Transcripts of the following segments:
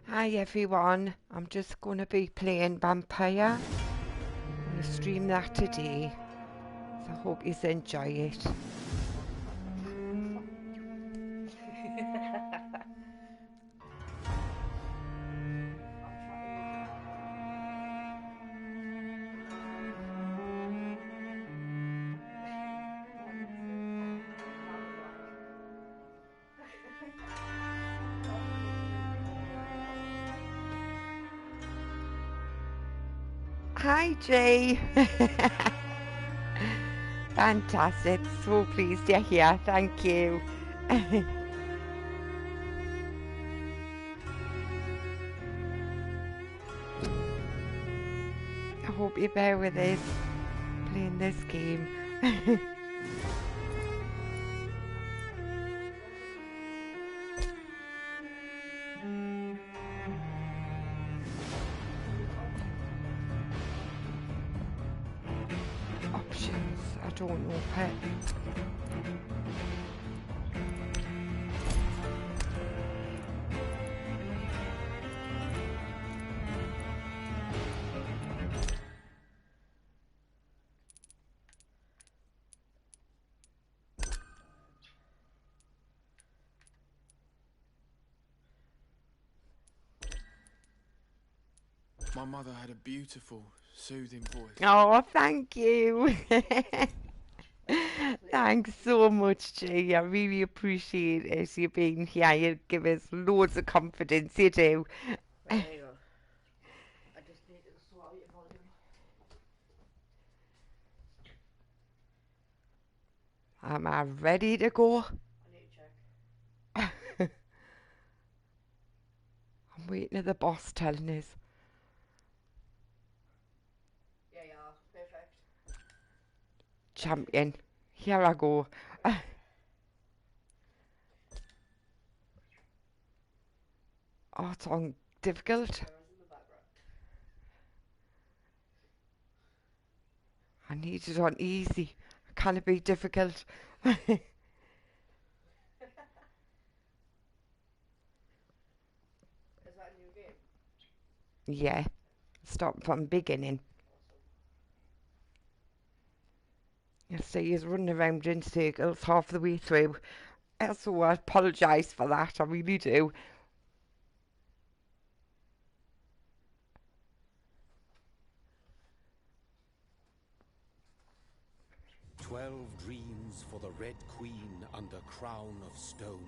Hi everyone, I'm just going to be playing Vampyr. I'm going to stream that today, so I hope you enjoy it. Hi Jay! Fantastic, so pleased you're here, thank you. I hope you bear with us playing this game. Options, I don't know pet. My mother had a beautiful, soothing voice. Oh, thank you. Thanks so much, Jay. I really appreciate it. You being here. You give us loads of confidence. You do. Right, there you go. I just need to sort out your volume. Am I ready to go? I need to check. I'm waiting for the boss telling us. Yeah, yeah, perfect. Champion. Here I go. Oh, it's on difficult. In the background. I need it on easy. Can it be difficult? Is that a new game? Yeah. Start from beginning. You see, he's running around in circles half the way through. So I apologise for that. I really do. 12 dreams for the Red Queen under crown of stone.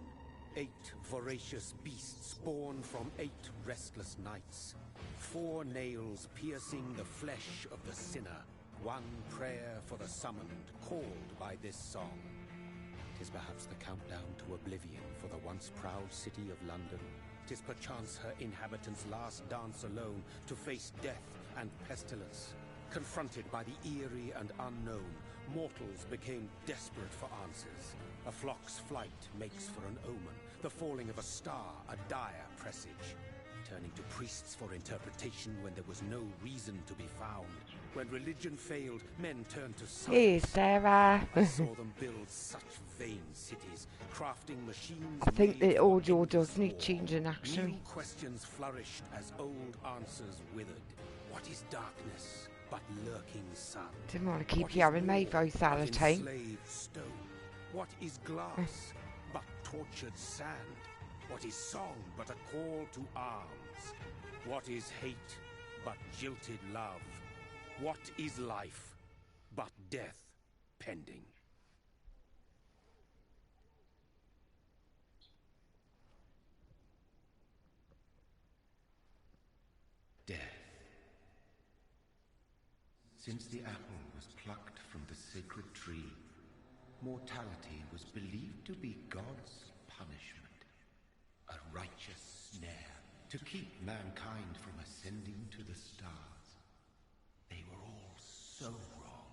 8 voracious beasts born from 8 restless nights. 4 nails piercing the flesh of the sinner. 1 prayer for the summoned, called by this song. 'Tis perhaps the countdown to oblivion for the once proud city of London. 'Tis perchance her inhabitants' last dance alone to face death and pestilence. Confronted by the eerie and unknown, mortals became desperate for answers. A flock's flight makes for an omen, the falling of a star a dire presage. Turning to priests for interpretation when there was no reason to be found. When religion failed, men turned to Hey, science. Sarah. I saw them build such vain cities, crafting machines I think made the for audio endless does need war. changing, New actually. questions flourished as old answers withered. What is darkness but lurking sun? Didn't want to keep What is hearing my war voice all but the time. enslaved stone? What is glass but tortured sand? What is song but a call to arms? What is hate but jilted love? What is life but death pending? Death. Since the apple was plucked from the sacred tree, mortality was believed to be God's punishment, a righteous snare to keep mankind from ascending to the stars. They were all so wrong.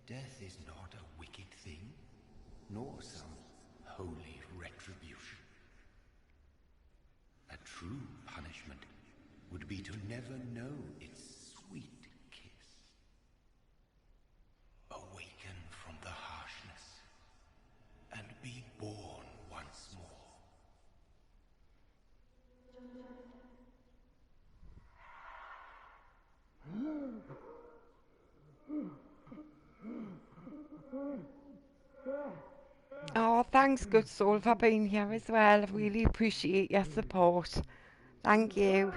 Death is not a wicked thing, nor some holy retribution. A true punishment would be to never know its sweet kiss. Awaken from the harshness and be born once more. thanks, good soul, for being here as well. I really appreciate your support. Thank you.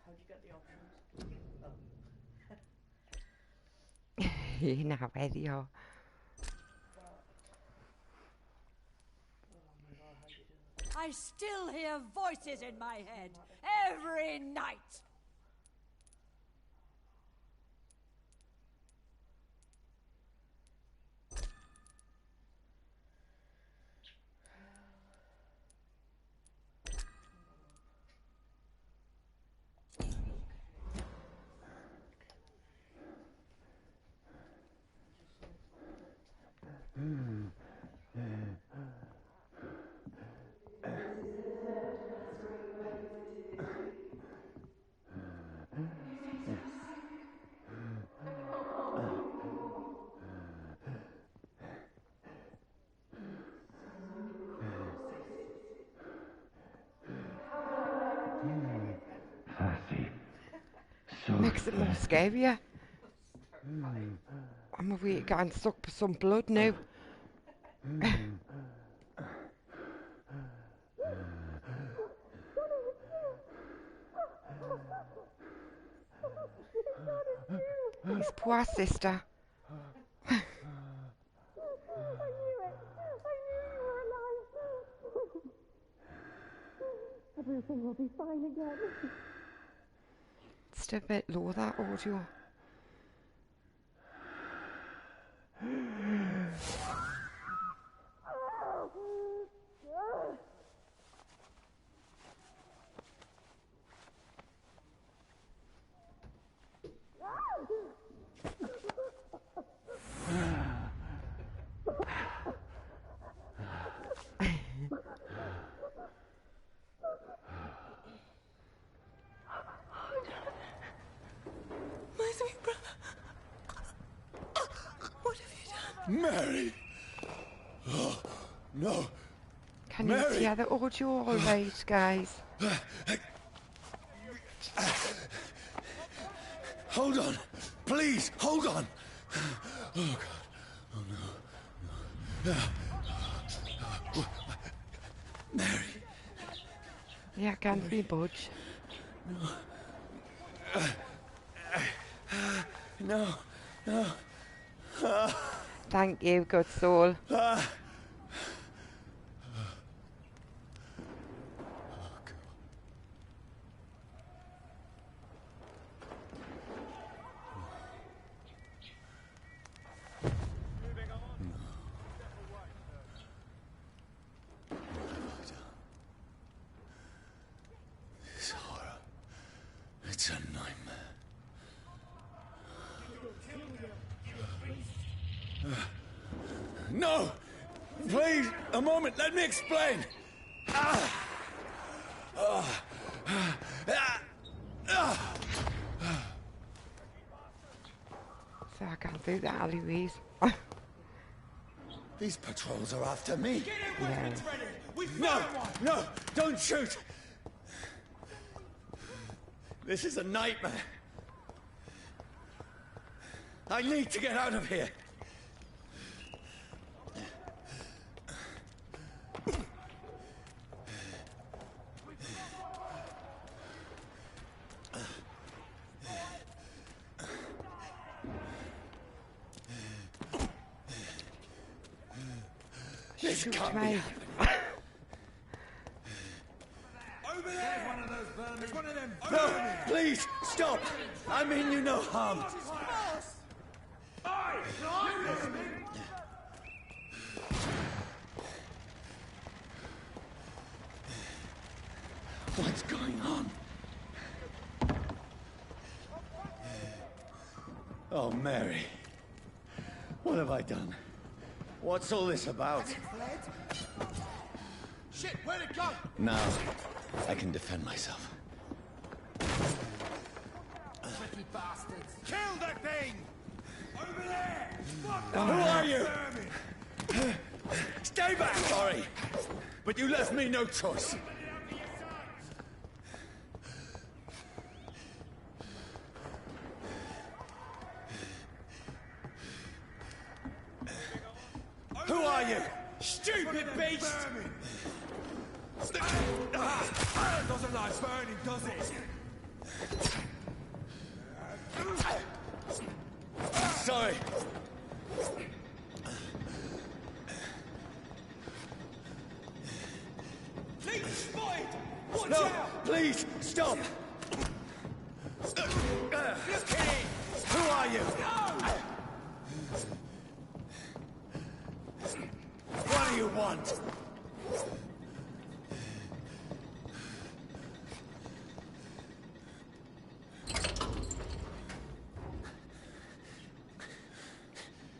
How'd you get the options? You know where they are. I still hear voices in my head every night. Makes it more scarier. I'm afraid of getting stuck with some blood now. His poor sister. Everything will be fine again. It's a bit low, that audio. My sweet brother. What have you done? Mary! Oh, no. Can you hear the audio all right, guys? Hold on. Please, hold on. Oh, God. Oh, no. Mary. Yeah, can't be budge. No. No. Thank you, good soul. This horror. It's a nightmare. No! Please, a moment, let me explain! So I can't do the alleyways. These patrols are after me. Yeah. No! No! Don't shoot! This is a nightmare. I need to get out of here. This Shoot can't me. be happening. Over there! One of those vermin. One of them. No, please stop. I mean you no harm. What's going on? Oh, Mary. What have I done? What's all this about? Shit, where'd it go? Now, I can defend myself. Tricky bastards. Kill that thing! Over there! Who are you? Stay back, sorry. But you left me no choice. Who are you? Stupid beast! Doesn't like burning, does it? Sorry. Please, spotted! Watch No, out! please, stop! Who are you? What do you want?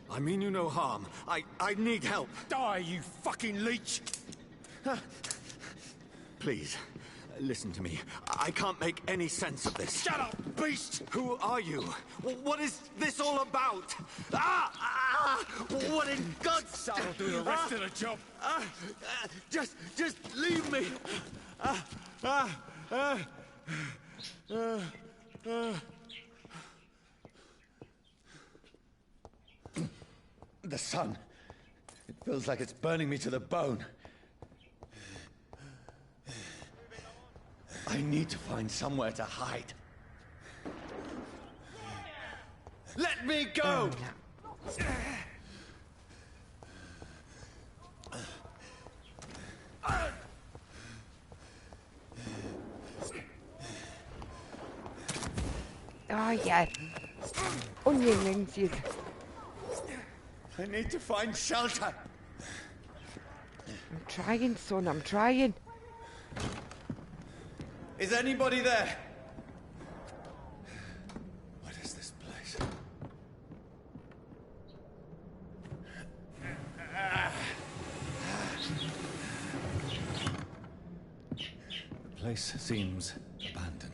I mean you no harm. I need help. Die, you fucking leech! Please, listen to me. I can't make any sense of this. Shut up, beast! Who are you? What is this all about? What in God's... That'll do the rest of the job. Just leave me. The sun. It feels like it's burning me to the bone. I need to find somewhere to hide. Let me go! Oh, yes. Onion rings, you. I need to find shelter. I'm trying, son, I'm trying. Is anybody there? What is this place? The place seems abandoned.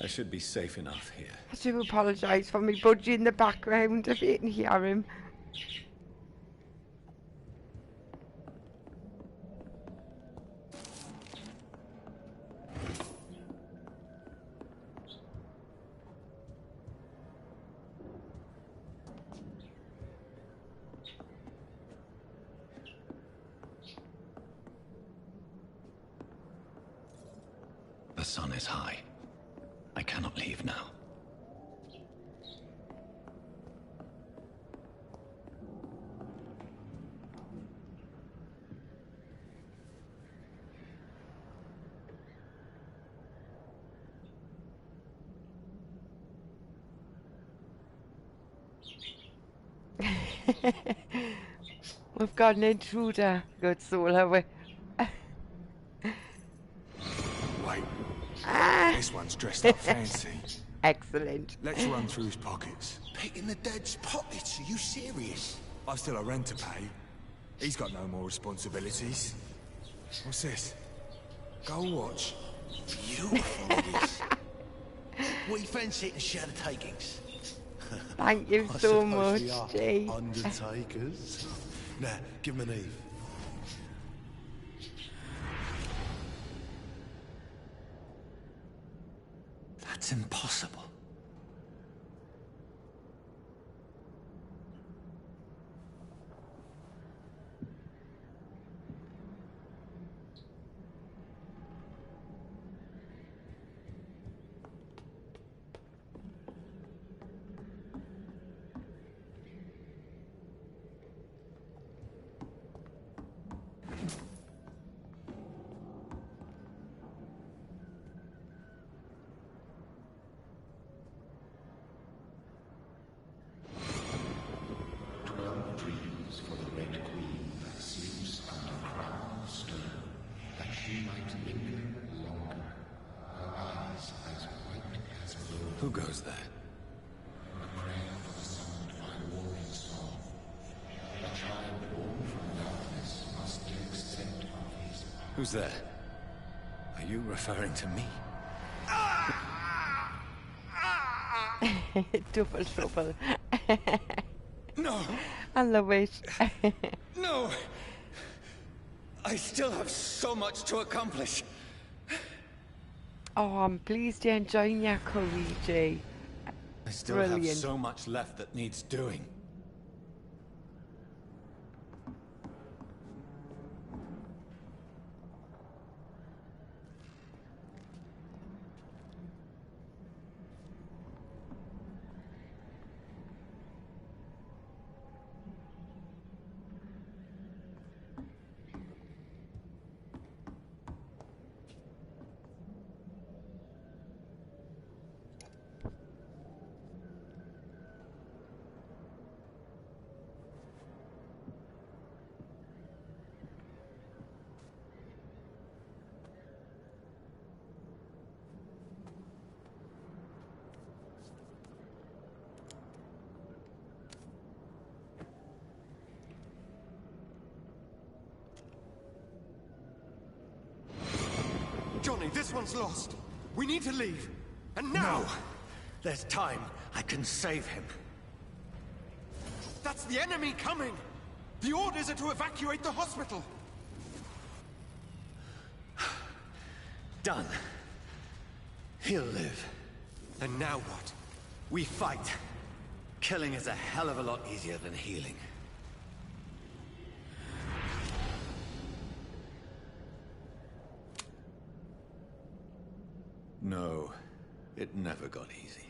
I should be safe enough here. I do apologise for me budgie in the background if you can hear him. The sun is high. I cannot leave now. We've got an intruder, good soul, have we? Wait, Ah, this one's dressed up fancy. excellent. Let's run through his pockets. Picking the dead's pockets? Are you serious? I've still a rent to pay. He's got no more responsibilities. What's this? Gold watch. Beautiful it is. What you fancy it and share the takings? Thank you I so suppose much, we are G. undertakers. Now, give him an Eve. That's impossible. Who goes there? A prayer for the summoned Firewalking soul. A child born from darkness must give accept of his power. Who's there? Are you referring to me? Double trouble. No! I love it. No! I still have so much to accomplish. Oh, I'm pleased you're enjoying your curry, Jay. I still Brilliant. have so much left that needs doing. Johnny, this one's lost. We need to leave. And now! No! There's time. I can save him. That's the enemy coming! The orders are to evacuate the hospital! Done. He'll live. And now what? We fight. Killing is a hell of a lot easier than healing. No, it never got easy.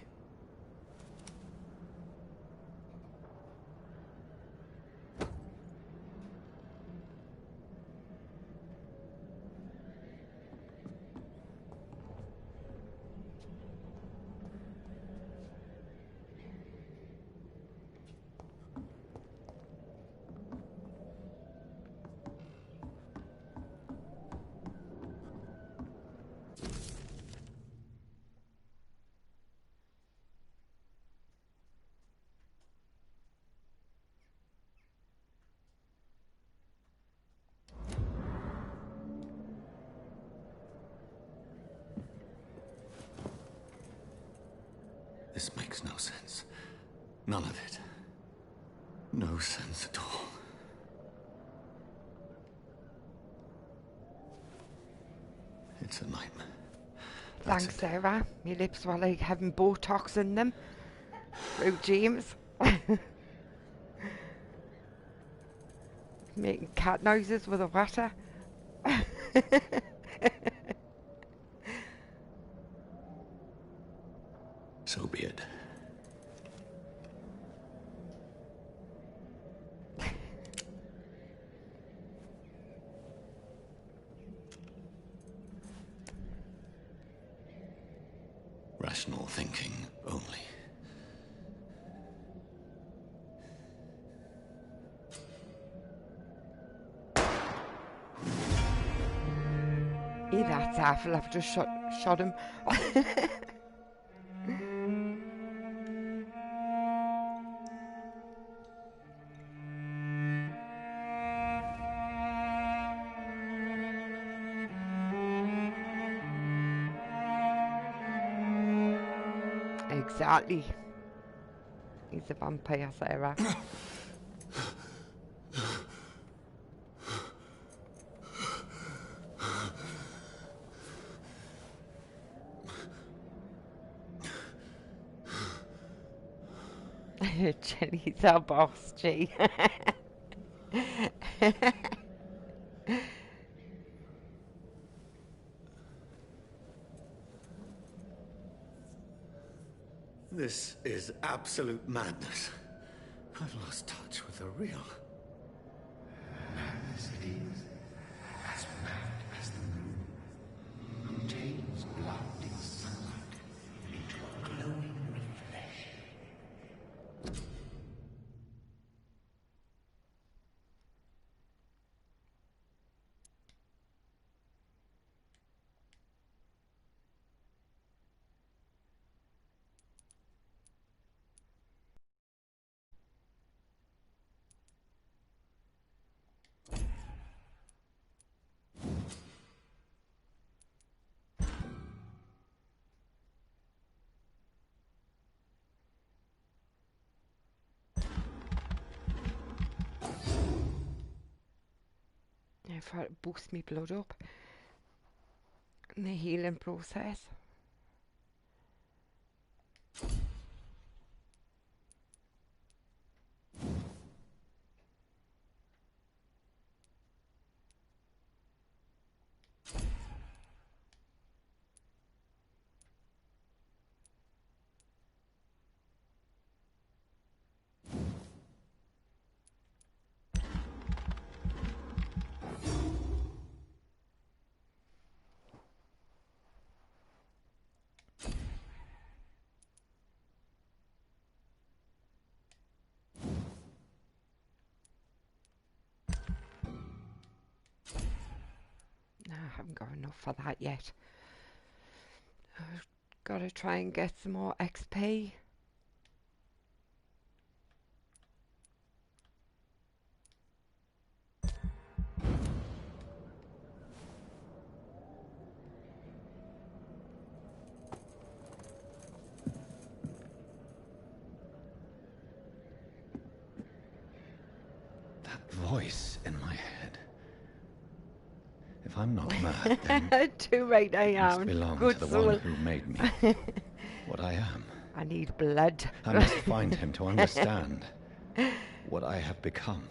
This makes no sense. None of it. No sense at all. It's a nightmare. That's Thanks, it. Sarah. My lips were like having Botox in them. Through James. Making cat noises with the water. So be it. Rational thinking only. Hey, that's awful. I've just shot him. Exactly. He's a vampire, Sarah. Jenny's our boss, G. This is absolute madness. I've lost touch with the real. Madness it is, as mad as the moon, contains blood in sunlight into a glowing reflection. if I boost my blood up in the healing process. No, I haven't got enough for that yet. I've got to try and get some more XP. That voice in my head. If I'm not mad, then Too right I it must am. belong Good to the soul. one who made me what I am. I need blood. I must find him to understand what I have become.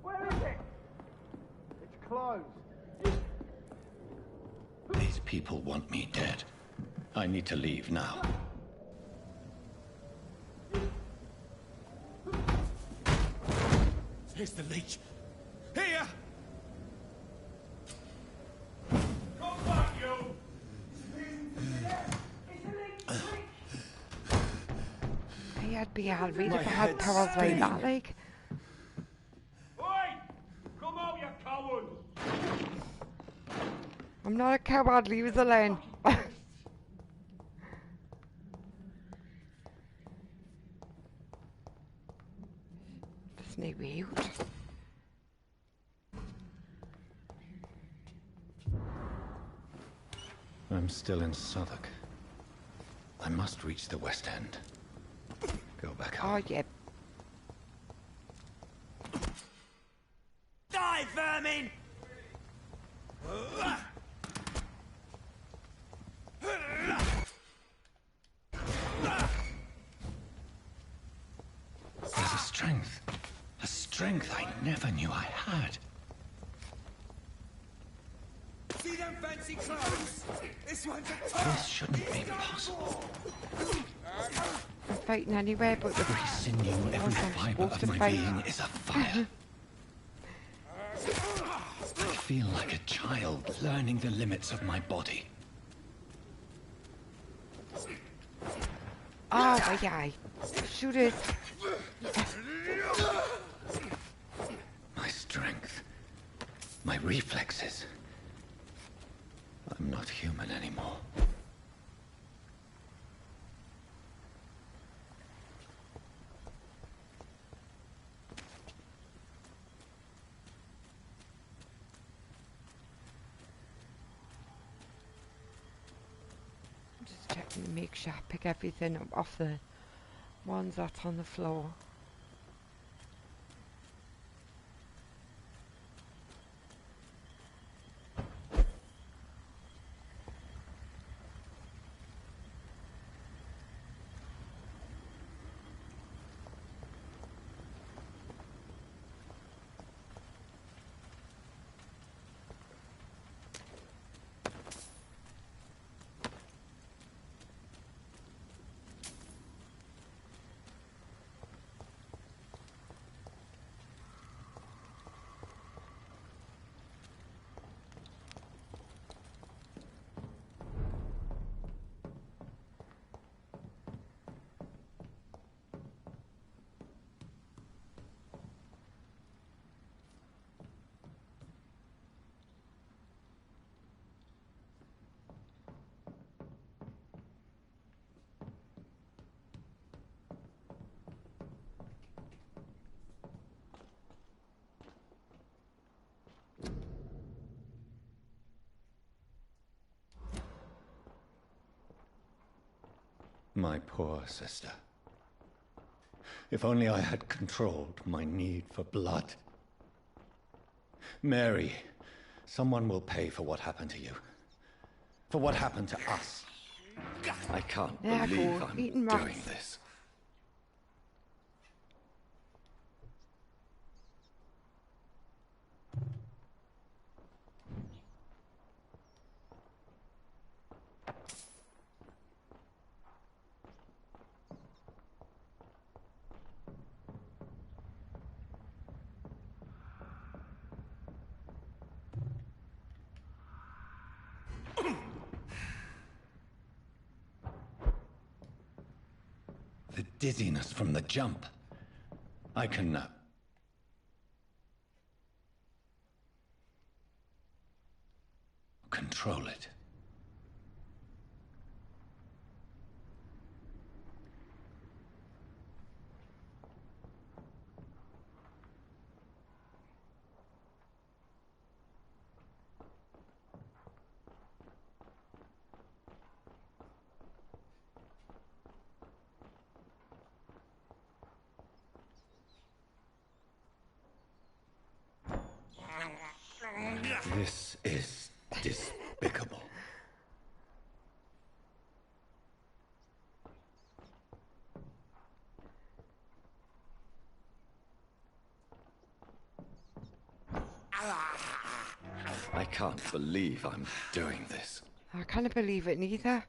Where is it? It's closed. These people want me dead. I need to leave now. Here's the leech. Here! Come back, you! I'd be alright My if I had head's powers like spinning. that, like. Oi! Come out, you coward! I'm not a coward, leave us alone. There's no way out. I'm still in Southwark. I must reach the West End. Go back home. Oh, yeah. Die, vermin! There's a strength I never knew I had. See them fancy clothes? This one's a top! This shouldn't be possible. I'm fighting anyway, but the Every sinew, every I'm fiber supposed of to my fight. being is afire. I feel like a child learning the limits of my body. Oh, yeah. Shoot it. My strength, my reflexes. I'm not human anymore. Just checking to make sure I pick everything up off the ones that's on the floor. My poor sister. If only I had controlled my need for blood. Mary, someone will pay for what happened to you. For what happened to us. I can't believe I'm doing this. The dizziness from the jump. I can control it. This is despicable. I can't believe I'm doing this. I can't believe it neither.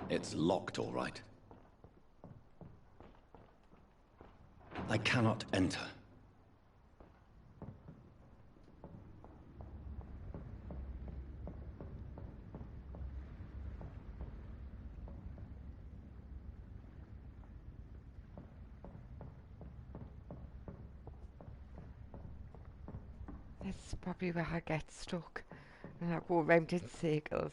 It's locked, all right. I cannot enter. This is probably where I get stuck and I go round in circles.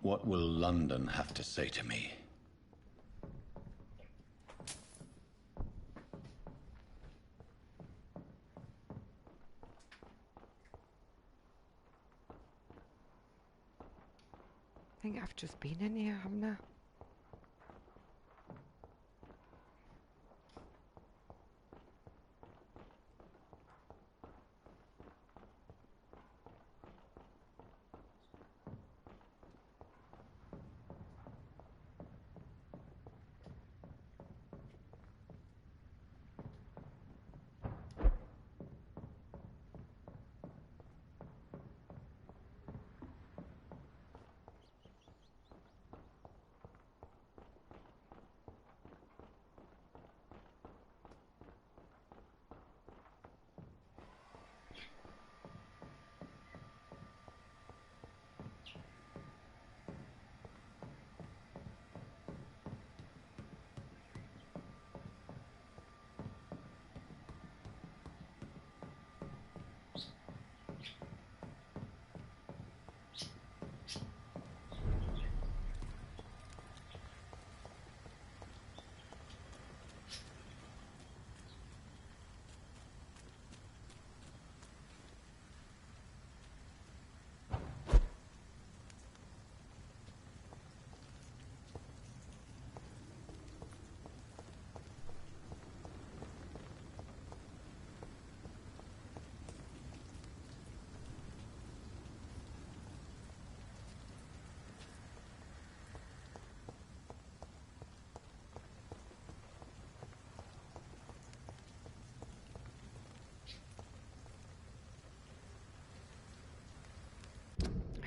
What will London have to say to me? I think I've just been in here, haven't I?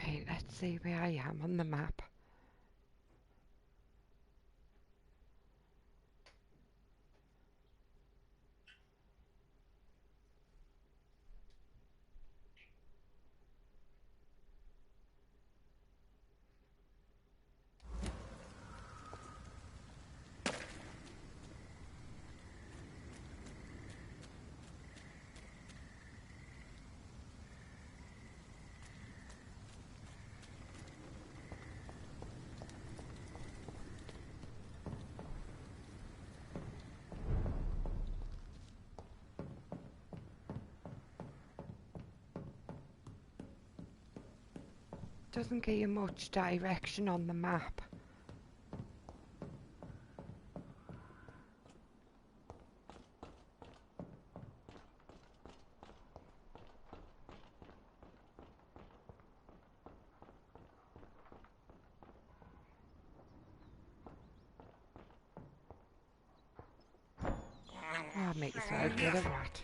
Right, let's see where I am on the map. Doesn't give you much direction on the map. I might as well get a rat.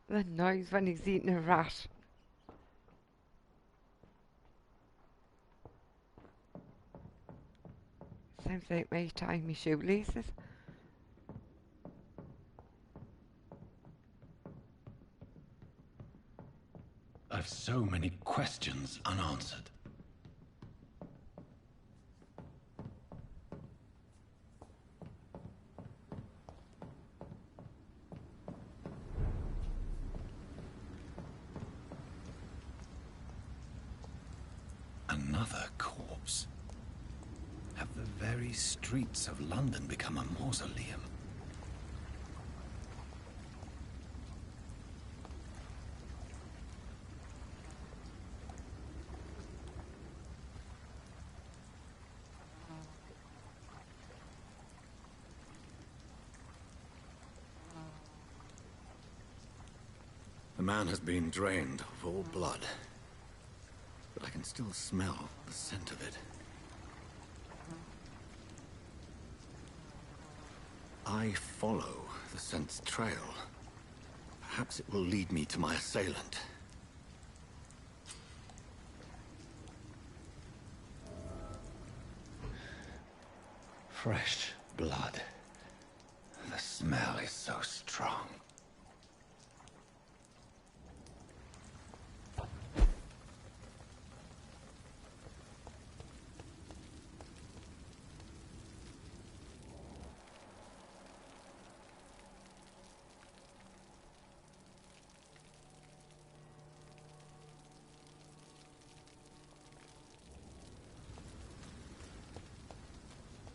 The noise when he's eating a rat. Sounds like me tying my shoelaces. I've so many questions unanswered. Another corpse. Have the very streets of London become a mausoleum? The man has been drained of all blood, but I can still smell the scent of it. I follow the scent's trail. Perhaps it will lead me to my assailant. Fresh blood. The smell is so strong.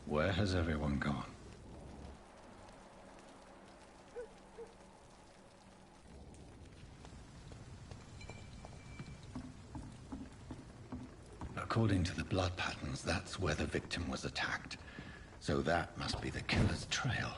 Where has everyone gone? According to the blood patterns, that's where the victim was attacked. So that must be the killer's trail.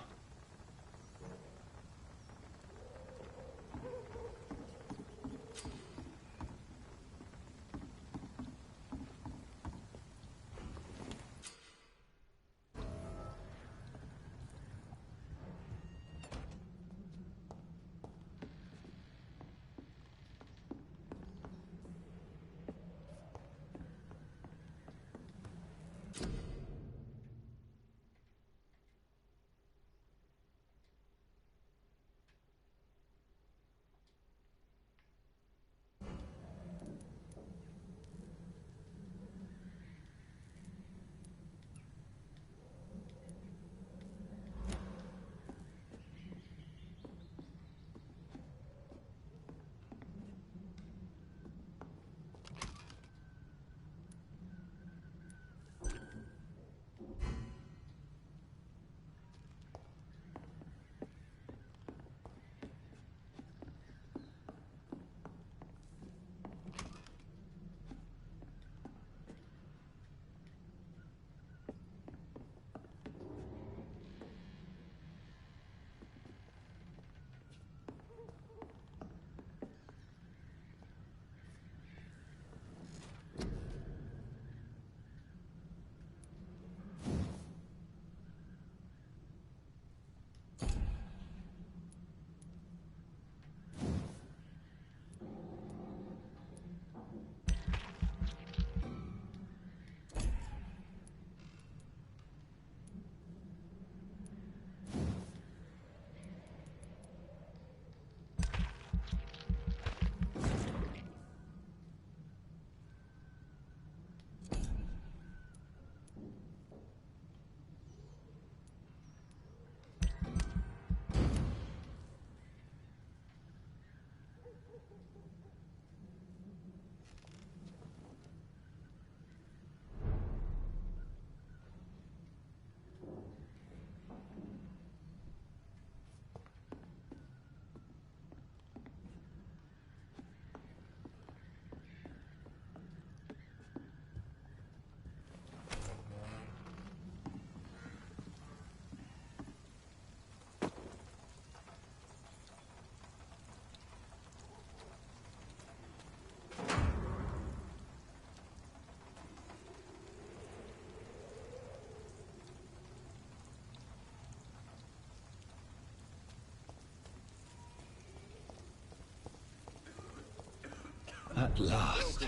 At last,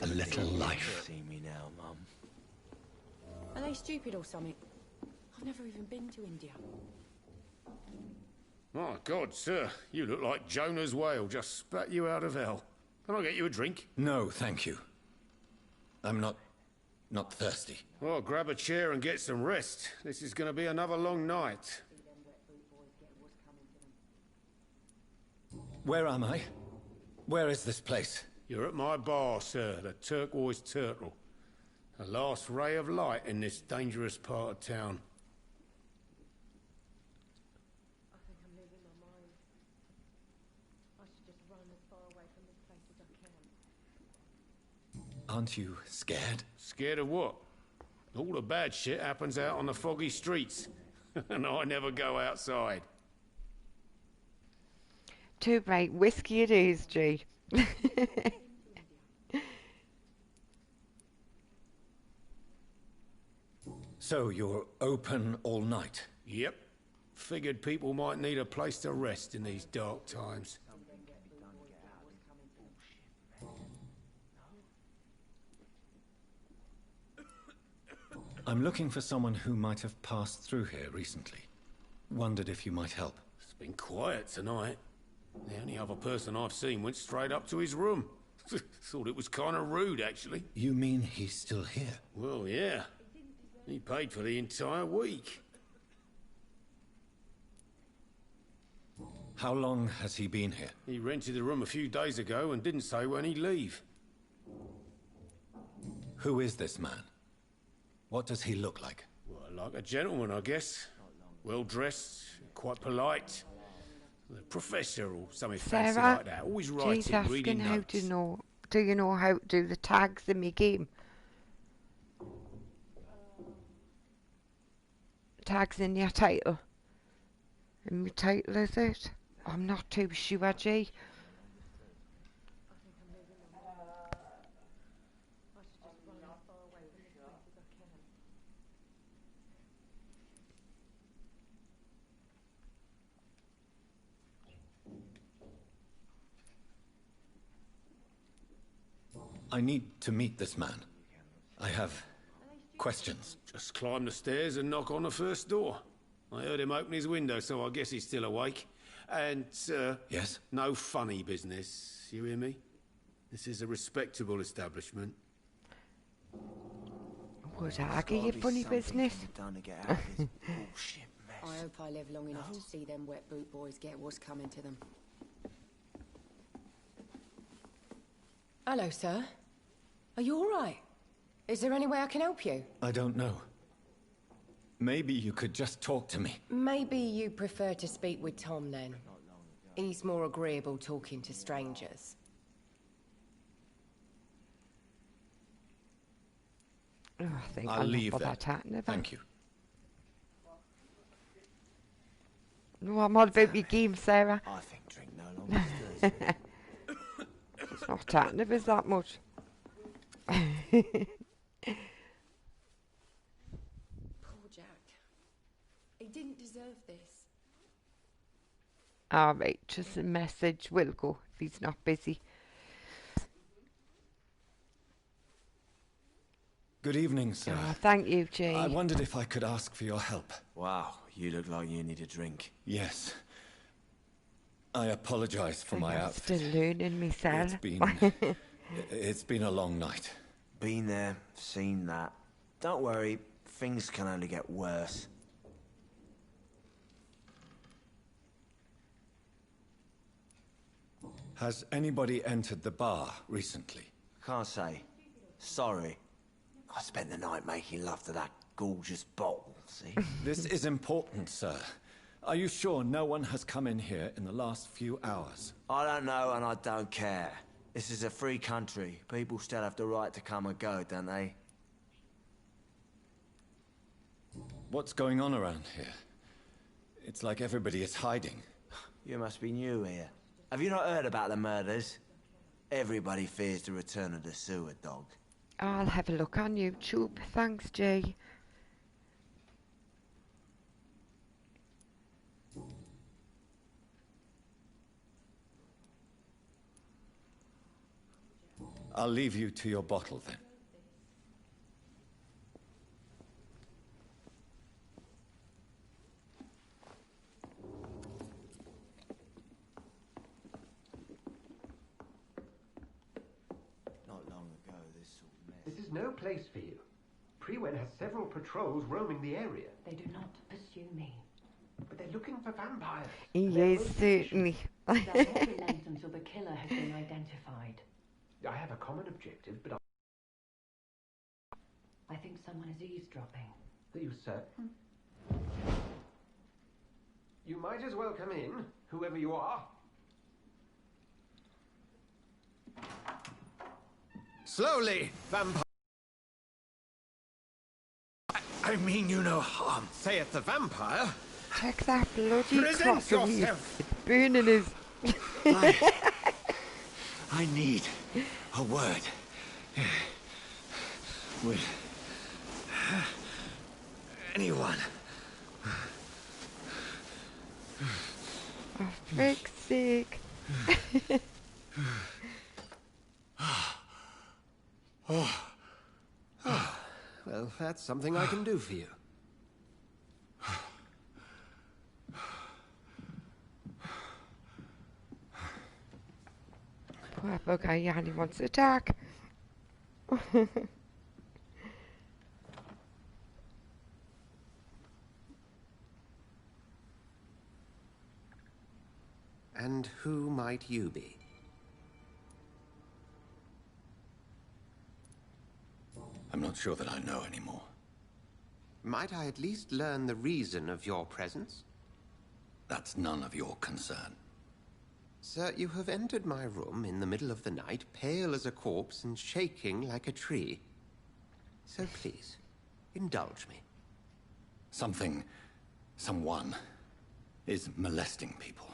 a little life. See me now, Mum. Are they stupid or something? I've never even been to India. My God, sir, you look like Jonah's whale just spat you out of hell. Can I get you a drink? No, thank you. I'm not thirsty. Well, grab a chair and get some rest. This is going to be another long night. Where am I? Where is this place? You're at my bar, sir, the Turquoise Turtle. The last ray of light in this dangerous part of town. I think I'm losing my mind. I should just run as far away from this place as I can. Aren't you scared? Scared of what? All the bad shit happens out on the foggy streets. And I never go outside. Too right. Whiskey it is, G. So you're open all night? Yep. Figured people might need a place to rest in these dark times. I'm looking for someone who might have passed through here recently. Wondered if you might help. It's been quiet tonight. The only other person I've seen went straight up to his room. Thought it was kind of rude, actually. You mean he's still here? Well, yeah. He paid for the entire week. How long has he been here? He rented the room a few days ago and didn't say when he'd leave. Who is this man? What does he look like? Well, like a gentleman, I guess. Well-dressed, quite polite. The professor or something fancy Sarah, like that. Always she's writing, asking reading how notes. do you know how to do the tags in my game? Tags in your title. In my title, is it? I'm not too sure, G. I need to meet this man. I have questions. Just climb the stairs and knock on the first door. I heard him open his window, so I guess he's still awake. And, Yes? no funny business, you hear me? This is a respectable establishment. Would I give you funny business? Done to get out of this bullshit mess. I hope I live long enough to see them wet boot boys get what's coming to them. Hello, sir. Are you all right? Is there any way I can help you? I don't know. Maybe you could just talk to me. Maybe you prefer to speak with Tom, then. He's more agreeable talking to strangers. Oh, I think I'll I'll leave not bother that. chatting about. Thank you. No, I'm all about my game, Sarah. I think drink no longer stirs. It's not chatting of us that much. Poor Jack. He didn't deserve this. Alright, just a message. Will go if he's not busy. Good evening, sir. Oh, thank you, Jay. I wondered if I could ask for your help. Wow, you look like you need a drink. Yes. I apologize for my I'm outfit. still learning myself. It's been a long night. Been there, seen that. Don't worry, things can only get worse. Has anybody entered the bar recently? Can't say. Sorry. I spent the night making love to that gorgeous bottle, see? This is important, sir. Are you sure no one has come in here in the last few hours? I don't know and I don't care. This is a free country. People still have the right to come and go, don't they? What's going on around here? It's like everybody is hiding. You must be new here. Have you not heard about the murders? Everybody fears the return of the sewer dog. I'll have a look on YouTube. Thanks, Jay. I'll leave you to your bottle, then. Not long ago, this sort of mess... This is no place for you. Priwen has several patrols roaming the area. They do not pursue me. But they're looking for vampires. Yes, certainly. They'll not relent until the killer has been identified. I have a common objective, but I think someone is eavesdropping. Are you certain? You might as well come in, whoever you are. Slowly, vampire. I mean you no harm, saith the vampire. Check that bloody Present cross of you. yourself. It's burning his... I need a word with anyone. For frick's sake. Well, that's something I can do for you. Poor bugger, he only wants to attack. And who might you be? I'm not sure that I know anymore. Might I at least learn the reason of your presence? That's none of your concern. Sir, you have entered my room in the middle of the night, pale as a corpse and shaking like a tree. So please, indulge me. Someone is molesting people.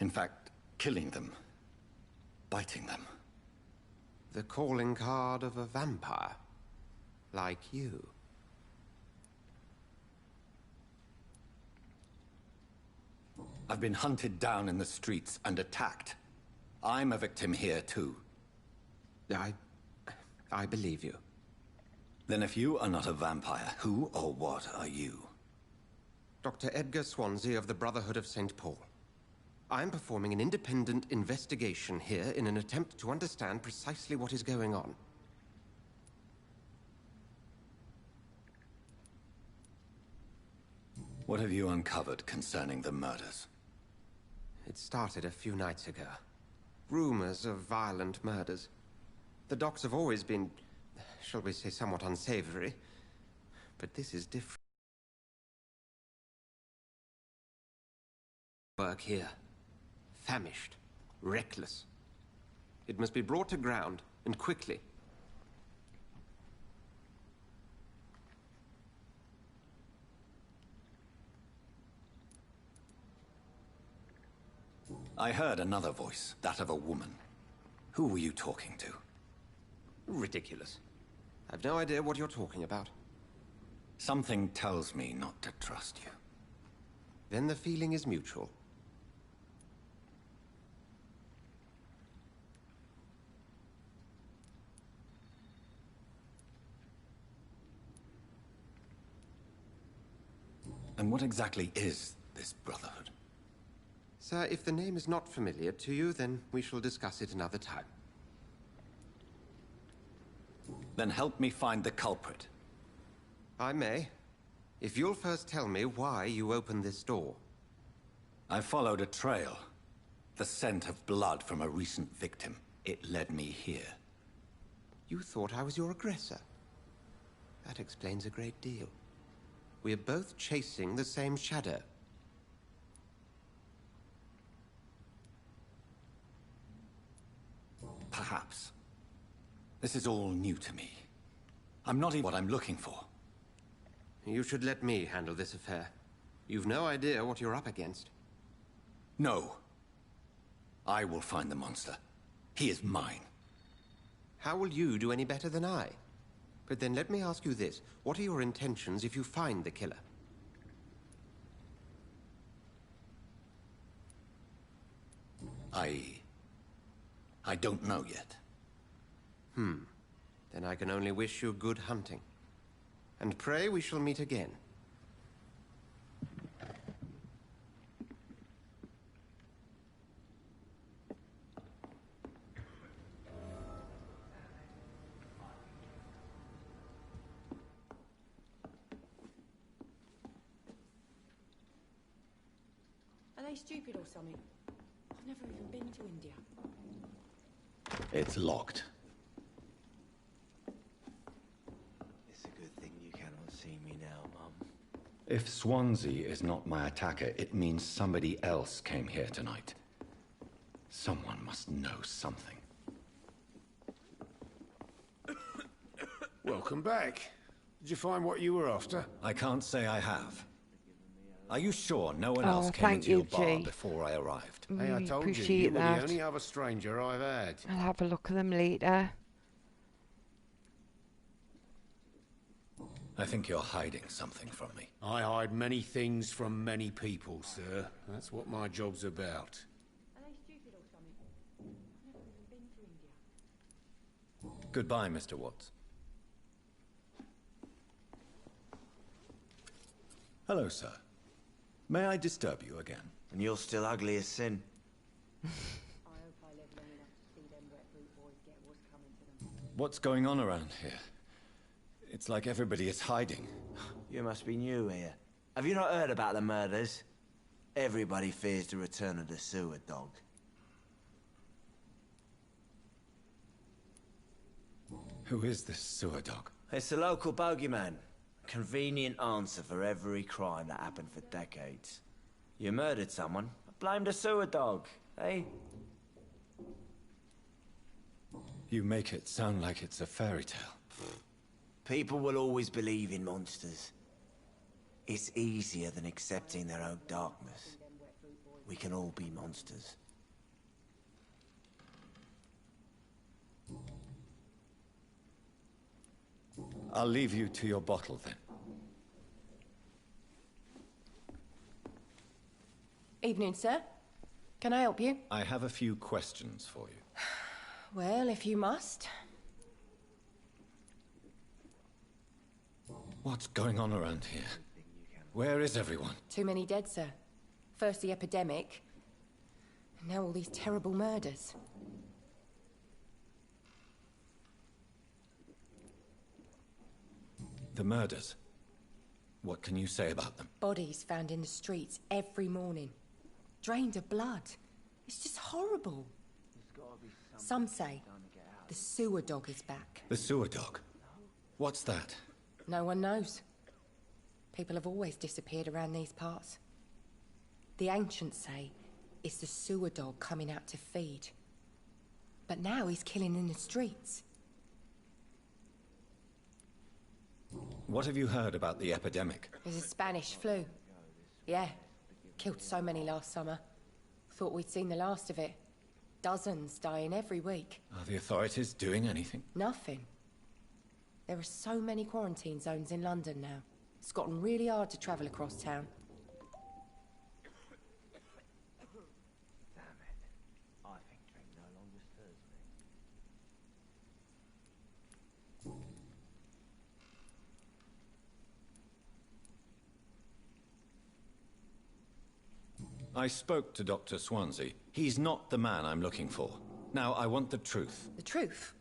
In fact, killing them. Biting them. The calling card of a vampire. Like you. I've been hunted down in the streets and attacked. I'm a victim here, too. I believe you. Then if you are not a vampire, who or what are you? Dr. Edgar Swansea of the Brotherhood of St. Paul. I'm performing an independent investigation here in an attempt to understand precisely what is going on. What have you uncovered concerning the murders? It started a few nights ago. Rumors of violent murders. The docks have always been, shall we say, somewhat unsavory. But this is different. Work here. Famished. Reckless. It must be brought to ground, and quickly. I heard another voice, that of a woman. Who were you talking to? Ridiculous. I've no idea what you're talking about. Something tells me not to trust you. Then the feeling is mutual. And what exactly is this Brotherhood? Sir, if the name is not familiar to you, then we shall discuss it another time. Then help me find the culprit. I may. If you'll first tell me why you opened this door. I followed a trail. The scent of blood from a recent victim. It led me here. You thought I was your aggressor. That explains a great deal. We are both chasing the same shadow. Perhaps. This is all new to me. I'm not even what I'm looking for. You should let me handle this affair. You've no idea what you're up against. No. I will find the monster. He is mine. How will you do any better than I? But then let me ask you this. What are your intentions if you find the killer? I don't know yet. Then I can only wish you good hunting. And pray we shall meet again. Are they stupid or something? I've never even been to India. It's locked. It's a good thing you cannot see me now, Mum. If Swansea is not my attacker, it means somebody else came here tonight. Someone must know something. Welcome back. Did you find what you were after? I can't say I have. Are you sure no one Oh, else came thank into your you, bar G. before I arrived? Hey, I Really told you, appreciate you were that. the only other stranger I've had. I'll have a look at them later. I think you're hiding something from me. I hide many things from many people, sir. That's what my job's about. Are they stupid or something? I've never even been to India. Goodbye, Mr. Watts. Hello, sir. May I disturb you again? And you're still ugly as sin. I hope I live long enough to see them wet boot boys get what's coming to them. What's going on around here? It's like everybody is hiding. You must be new here. Have you not heard about the murders? Everybody fears the return of the sewer dog. Who is this sewer dog? It's the local bogeyman. Convenient answer for every crime that happened for decades. You murdered someone, blame the sewer dog, eh? You make it sound like it's a fairy tale. People will always believe in monsters. It's easier than accepting their own darkness. We can all be monsters. I'll leave you to your bottle then. Evening, sir. Can I help you? I have a few questions for you. Well, if you must. What's going on around here? Where is everyone? Too many dead, sir. First the epidemic, and now all these terrible murders. The murders. What can you say about them? Bodies found in the streets every morning. Drained of blood. It's just horrible. Some say the sewer dog is back. The sewer dog? What's that? No one knows. People have always disappeared around these parts. The ancients say it's the sewer dog coming out to feed. But now he's killing in the streets. What have you heard about the epidemic? There's a Spanish flu. Yeah. Killed so many last summer. Thought we'd seen the last of it. Dozens dying every week. Are the authorities doing anything? Nothing. There are so many quarantine zones in London now. It's gotten really hard to travel across town. Damn it. I think drink no longer stirs me. I spoke to Dr. Swansea. He's not the man I'm looking for. Now, I want the truth. The truth?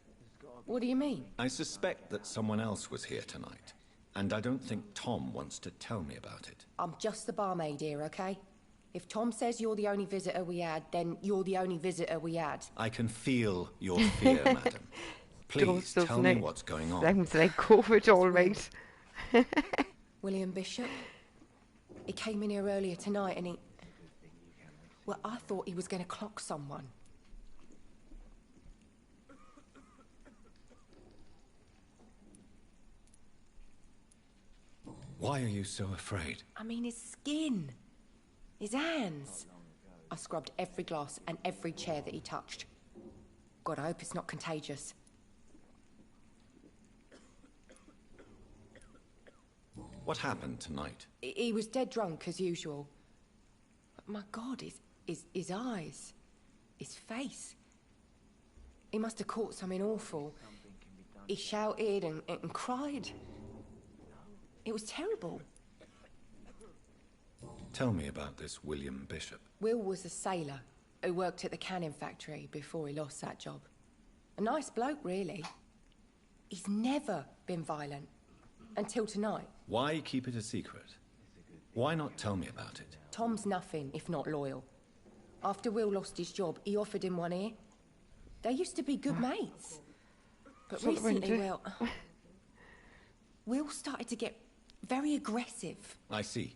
What do you mean? I suspect that someone else was here tonight. And I don't think Tom wants to tell me about it. I'm just the barmaid here, okay? If Tom says you're the only visitor we had, then you're the only visitor we had. I can feel your fear, madam. Please tell me what's going on. Sounds like COVID, all right. William Bishop. He came in here earlier tonight and he... Well, I thought he was going to clock someone. Why are you so afraid? I mean, his skin. His hands. I scrubbed every glass and every chair that he touched. God, I hope it's not contagious. What happened tonight? He was dead drunk, as usual. But my God, his eyes. His face. He must have caught something awful. He shouted and cried. It was terrible. Tell me about this William Bishop. Will was a sailor who worked at the cannon factory before he lost that job. A nice bloke, really. He's never been violent. Until tonight. Why keep it a secret? Why not tell me about it? Tom's nothing if not loyal. After Will lost his job, he offered him one ear. They used to be good mates. But recently, well... Will started to get very aggressive. I see.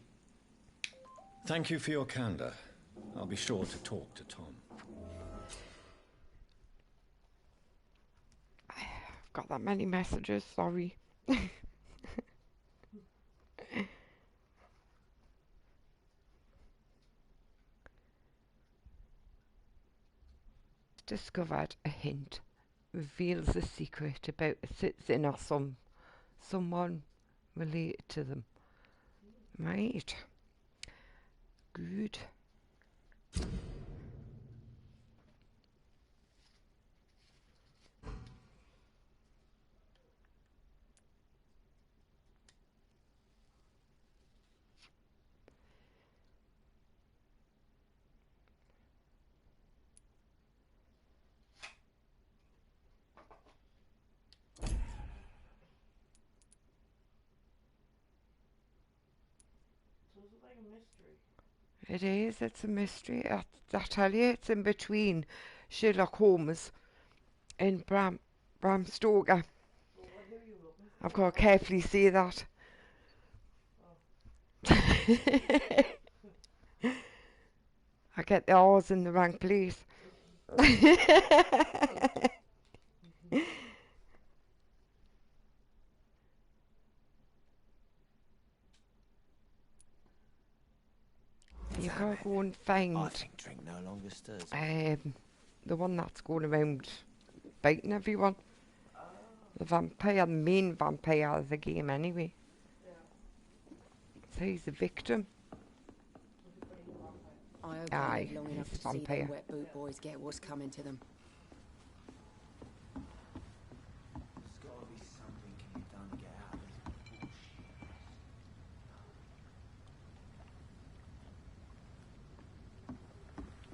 Thank you for your candor. I'll be sure to talk to Tom. I've got that many messages, sorry. Discovered a hint, reveals a secret about a citizen or someone related to them. Right. Good. It is, it's a mystery. I tell you, it's in between Sherlock Holmes and Bram Stoker. I've got to carefully say that. I get the R's in the wrong place. You gotta go and find I think drink no longer stirs. the one that's going around biting everyone. The vampire, the main vampire of the game anyway. So he's the victim. I hope Aye, I live long enough he's to a see vampire. them wet boot boys get what's coming to them. There's gotta be something can be done to get out of this bullshit.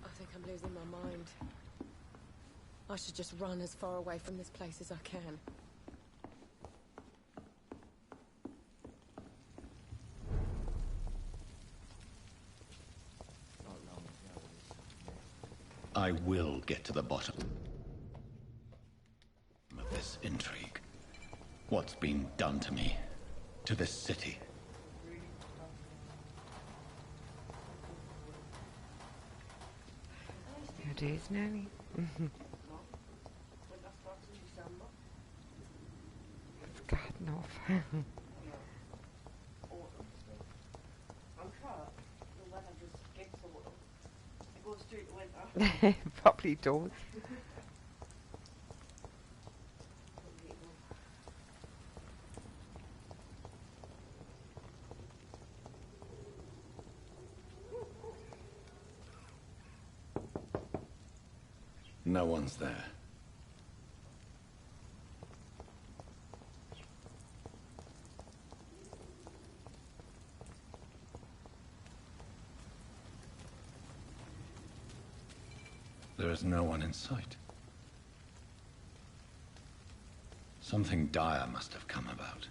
I think I'm losing my mind. I should just run as far away from this place as I can. I will get to the bottom of this intrigue. What's been done to me, to this city. It is now. It's gotten off. Probably does. No one's there. There is no one in sight. Something dire must have come about.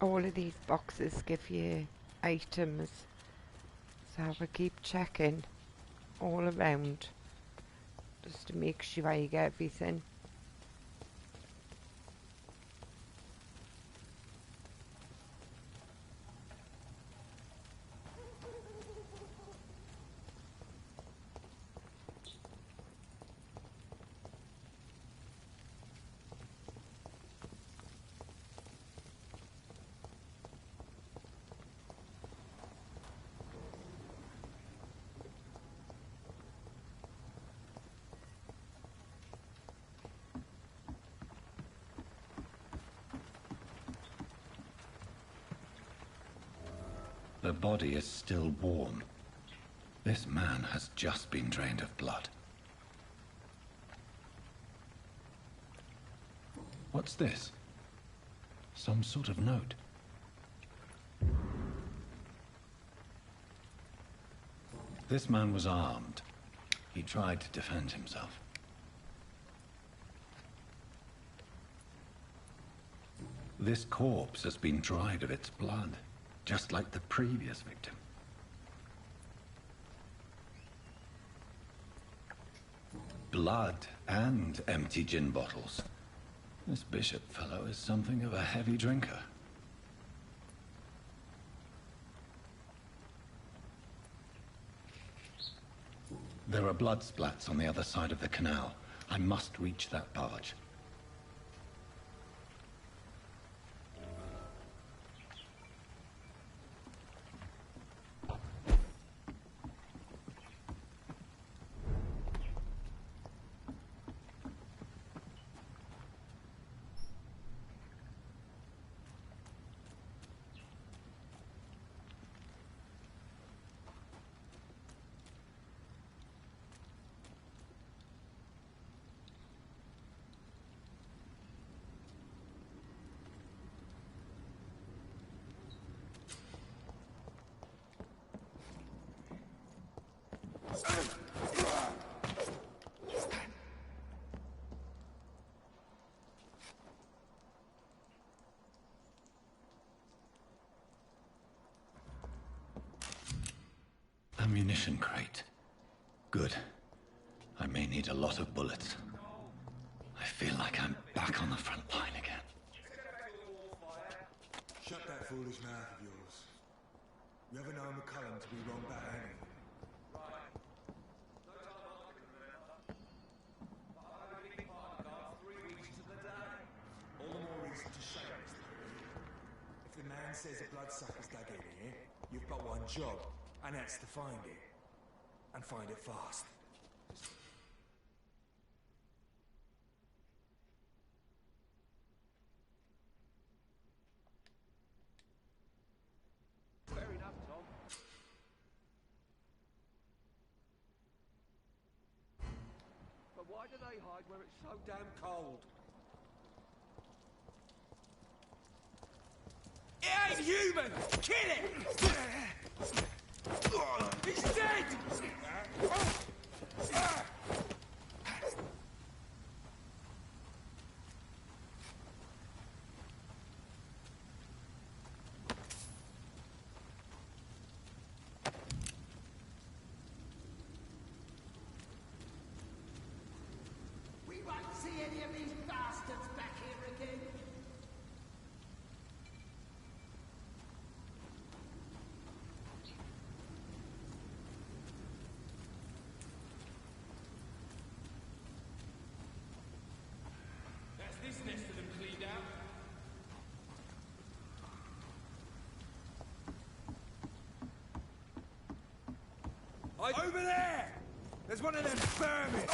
All of these boxes give you items. So we keep checking all around just to make sure I get everything. The body is still warm. This man has just been drained of blood. What's this? Some sort of note. This man was armed. He tried to defend himself. This corpse has been dried of its blood, just like the previous victim. Blood and empty gin bottles. This bishop fellow is something of a heavy drinker. There are blood splats on the other side of the canal. I must reach that barge. Ammunition crate. Good. I may need a lot of bullets. I feel like I'm back on the front line again. Shut that foolish mouth of yours. You ever know McCullum to be wrong about anything? All the more reason to shake this thing. If the man says a bloodsucker's dug in here, you've got one job, and that's to find it. And find it fast. Fair enough, Tom. But why do they hide where it's so damn cold? It ain't human! Kill it! He's dead! We won't see any of these bastards back here again. This nest of them cleaned out. Over there! There's one of them vermin!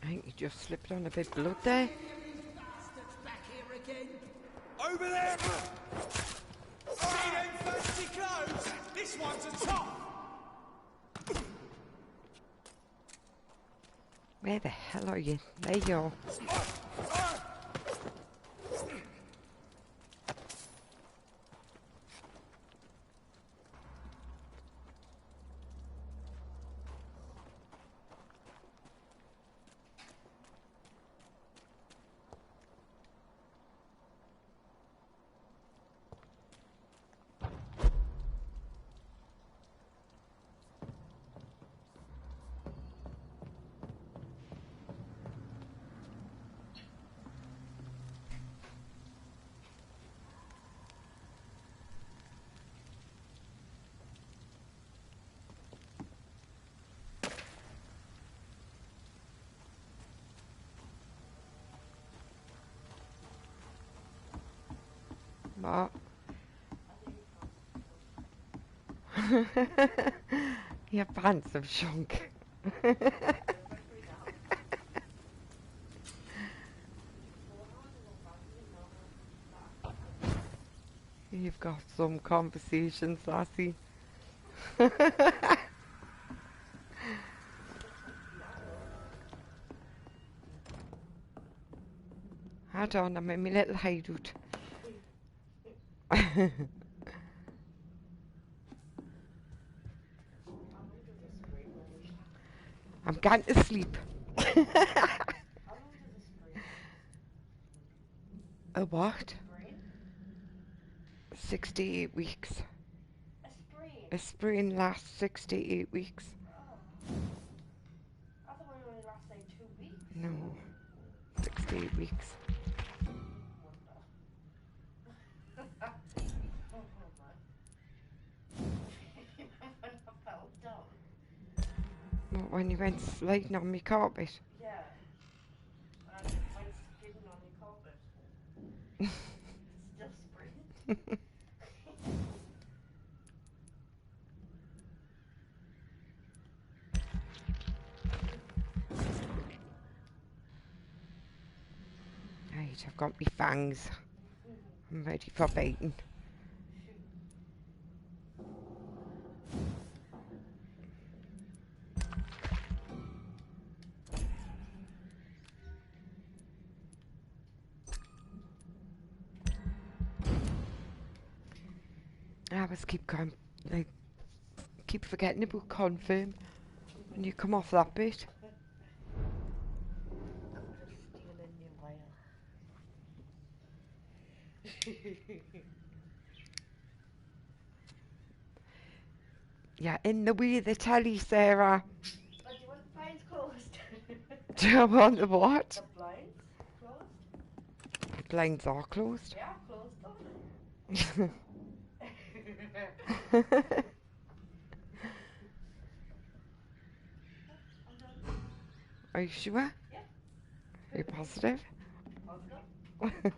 I think you just slipped on a bit of blood there. Over there! See them fancy clothes? This one's a top! Where the hell are you? There you are. What? Your pants have shrunk. You've got some conversations, Lassie. Hold on, I'm in my little hideout. I'm going to sleep. A what? 68 weeks. A sprain lasts 68 weeks. I thought it only lasts like 2 weeks. No, 68 weeks. What, when you went sliding on me carpet? Yeah. And I went skidding on your carpet. Still spring. Right, I've got my fangs. I'm ready for biting. I always keep going, like, keep forgetting about confirm when you come off that bit. Yeah, in the way the telly, Sarah. But do you want the blinds closed? Do you want the what? The blinds closed? The blinds are closed. Yeah, closed them. Are you sure? Yeah. Are you positive? Positive.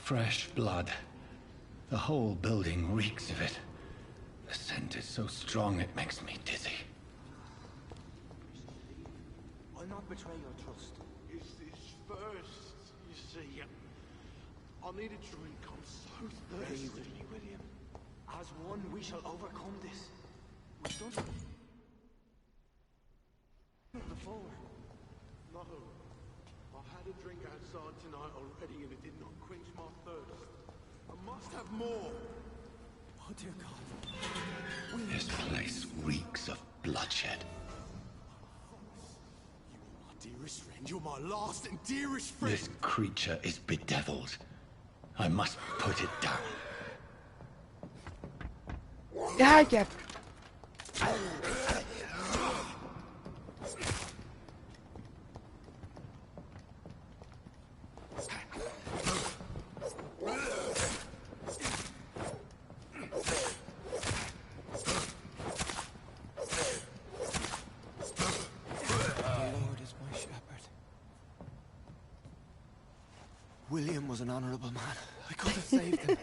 Fresh blood. The whole building reeks of it. The scent is so strong it makes me dizzy. I'll not betray your trust. It's this first, you see. I need a drink. I'm so thirsty. With me, William. As one, we shall overcome this. We've done it before. No. I had a drink outside tonight already and it did not quench my thirst. I must have more. Oh, dear God. This place reeks of bloodshed. My dearest friend, you're my last and dearest friend. This creature is bedeviled. I must put it down. Yeah, yeah. William was an honourable man. I could have saved him.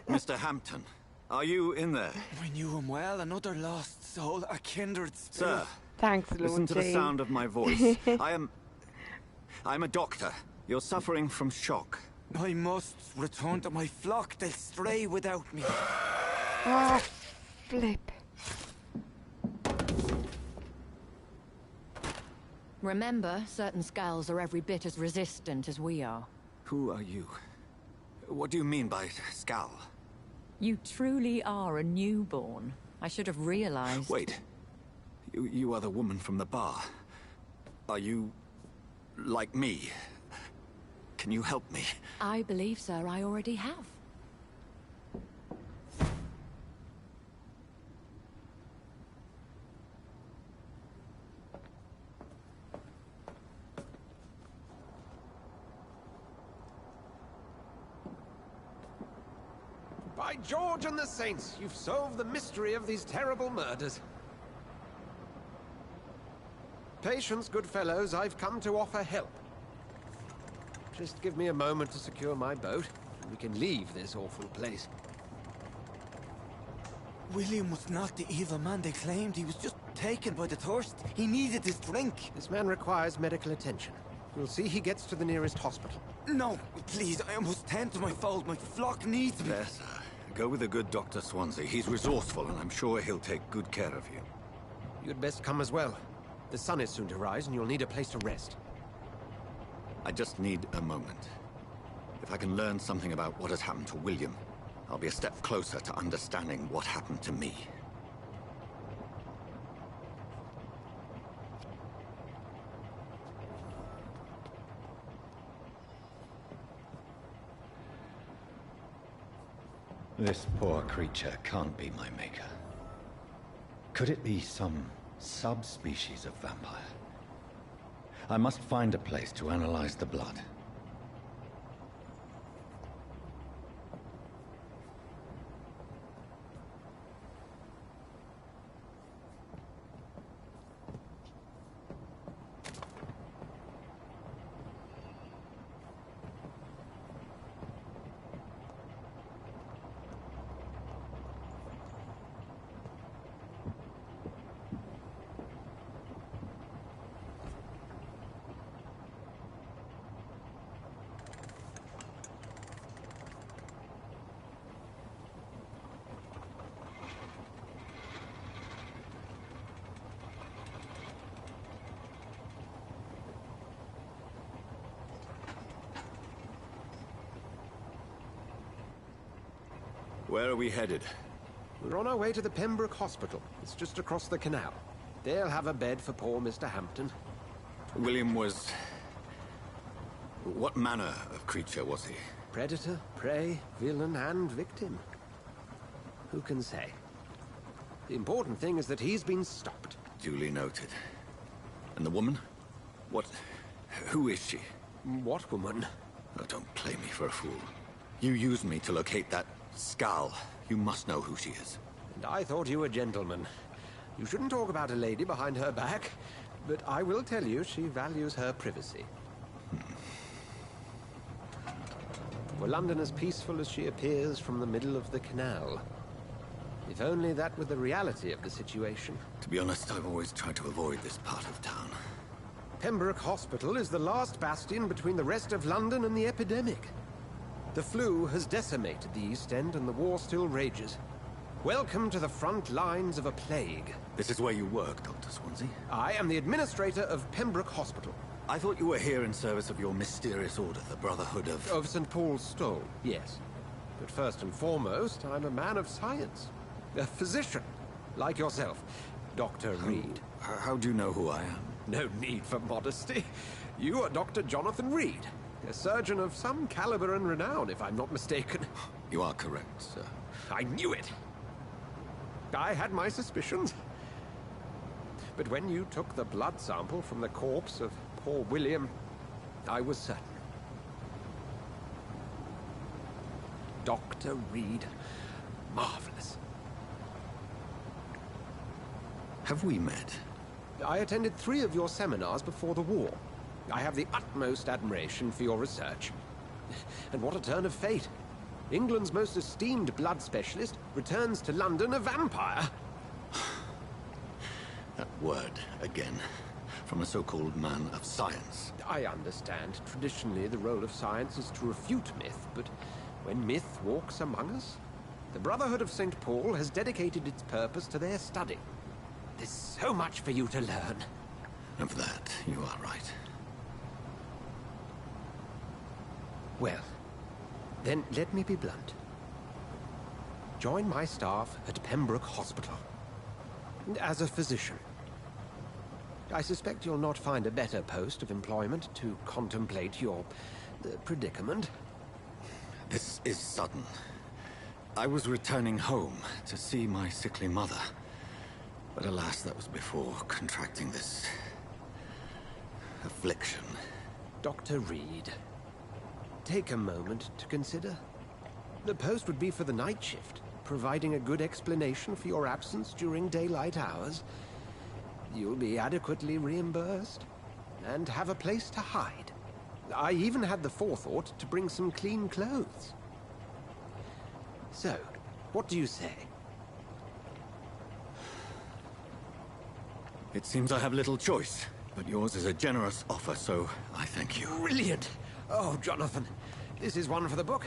Mr. Hampton, are you in there? We knew him well, another lost soul, a kindred spirit. Sir, thanks, Lord listen to the Jane. sound of my voice. I'm a doctor. You're suffering from shock. I must return to my flock. They'll stray without me. Ah, flip. Remember, certain skulls are every bit as resistant as we are. Who are you? What do you mean by Skal? You truly are a newborn. I should have realized. Wait. You are the woman from the bar. Are you... like me? Can you help me? I believe, sir, I already have. By George and the Saints, you've solved the mystery of these terrible murders. Patience, good fellows, I've come to offer help. Just give me a moment to secure my boat, and we can leave this awful place. William was not the evil man they claimed. He was just taken by the thirst. He needed his drink. This man requires medical attention. We'll see he gets to the nearest hospital. No, please, I must tend to my fold. My flock needs me. There, sir. Go with the good Dr. Swansea. He's resourceful, and I'm sure he'll take good care of you. You'd best come as well. The sun is soon to rise, and you'll need a place to rest. I just need a moment. If I can learn something about what has happened to William, I'll be a step closer to understanding what happened to me. This poor creature can't be my maker. Could it be some subspecies of vampire? I must find a place to analyze the blood. Where are we headed? We're on our way to the Pembroke Hospital. It's just across the canal. They'll have a bed for poor Mr. Hampton. William was... what manner of creature was he? Predator, prey, villain, and victim. Who can say? The important thing is that he's been stopped. Duly noted. And the woman? What... who is she? What woman? Oh, don't play me for a fool. You used me to locate that Skal. You must know who she is. And I thought you a gentleman. You shouldn't talk about a lady behind her back, but I will tell you she values her privacy. Were London as peaceful as she appears from the middle of the canal? If only that were the reality of the situation. To be honest, I've always tried to avoid this part of town. Pembroke Hospital is the last bastion between the rest of London and the epidemic. The flu has decimated the East End and the war still rages. Welcome to the front lines of a plague. This is where you work, Dr. Swansea? I am the administrator of Pembroke Hospital. I thought you were here in service of your mysterious order, the Brotherhood of... Of St. Paul's Stole, yes. But first and foremost, I'm a man of science. A physician, like yourself, Dr. Reed. How do you know who I am? No need for modesty. You are Dr. Jonathan Reed. A surgeon of some caliber and renown, if I'm not mistaken. You are correct, sir. I knew it! I had my suspicions. But when you took the blood sample from the corpse of poor William, I was certain. Dr. Reed. Marvelous. Have we met? I attended 3 of your seminars before the war. I have the utmost admiration for your research. And what a turn of fate. England's most esteemed blood specialist returns to London a vampire. That word again. from a so-called man of science. I understand. Traditionally, the role of science is to refute myth, but when myth walks among us, the Brotherhood of St. Paul has dedicated its purpose to their study. There's so much for you to learn. Of that, you are right. Well, then let me be blunt. Join my staff at Pembroke Hospital. As a physician. I suspect you'll not find a better post of employment to contemplate your predicament. This is sudden. I was returning home to see my sickly mother. But alas, that was before contracting this affliction. Dr. Reed, take a moment to consider. The post would be for the night shift, providing a good explanation for your absence during daylight hours. You'll be adequately reimbursed, and have a place to hide. I even had the forethought to bring some clean clothes. So, what do you say? It seems I have little choice, but yours is a generous offer, so I thank you. Brilliant! Oh, Jonathan, this is one for the book,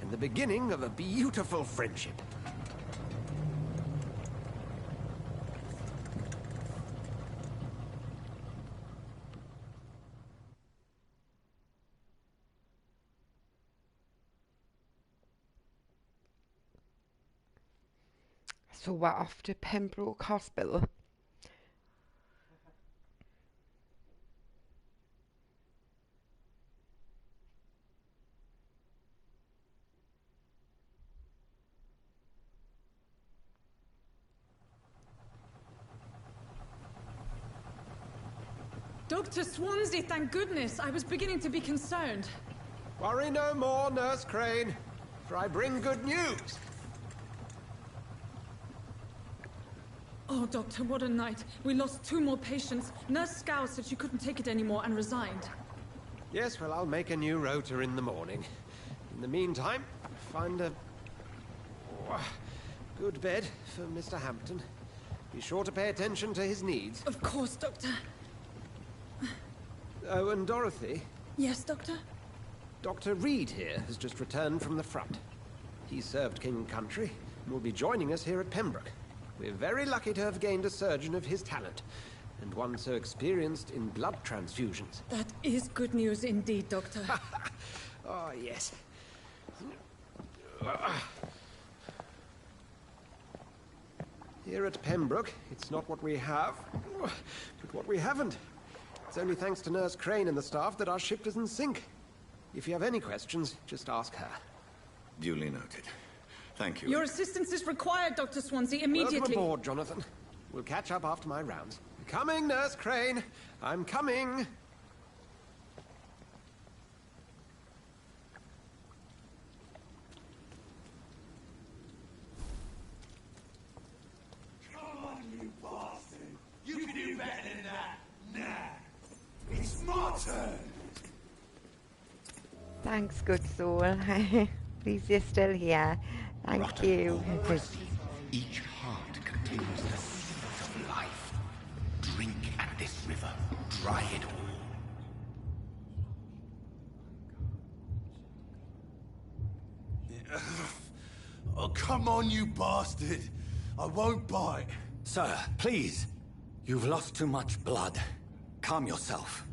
and the beginning of a beautiful friendship. So we're off to Pembroke Hospital. Dr. Swansea, thank goodness. I was beginning to be concerned. Worry no more, Nurse Crane, for I bring good news. Oh, Doctor, what a night. We lost 2 more patients. Nurse Scow said she couldn't take it anymore and resigned. Yes, well, I'll make a new rota in the morning. In the meantime, find a good bed for Mr. Hampton. Be sure to pay attention to his needs. Of course, Doctor. Oh, and Dorothy? Yes, Doctor? Dr. Reed here has just returned from the front. He served King and Country and will be joining us here at Pembroke. We're very lucky to have gained a surgeon of his talent, and one so experienced in blood transfusions. That is good news indeed, Doctor. Oh, yes. Here at Pembroke, it's not what we have, but what we haven't. It's only thanks to Nurse Crane and the staff that our ship is in sync. If you have any questions, just ask her. Duly noted. Thank you. Your assistance is required, Dr. Swansea, immediately. Welcome aboard, Jonathan. We'll catch up after my rounds. Coming, Nurse Crane. I'm coming. Come on, you bastard! You can do better than that! Nah! It's my turn! Thanks, good soul. Please, you're still here. Thank you. Each heart contains the secret of life. Drink at this river. Dry it all. Oh, come on, you bastard! I won't bite. Sir, please. You've lost too much blood. Calm yourself.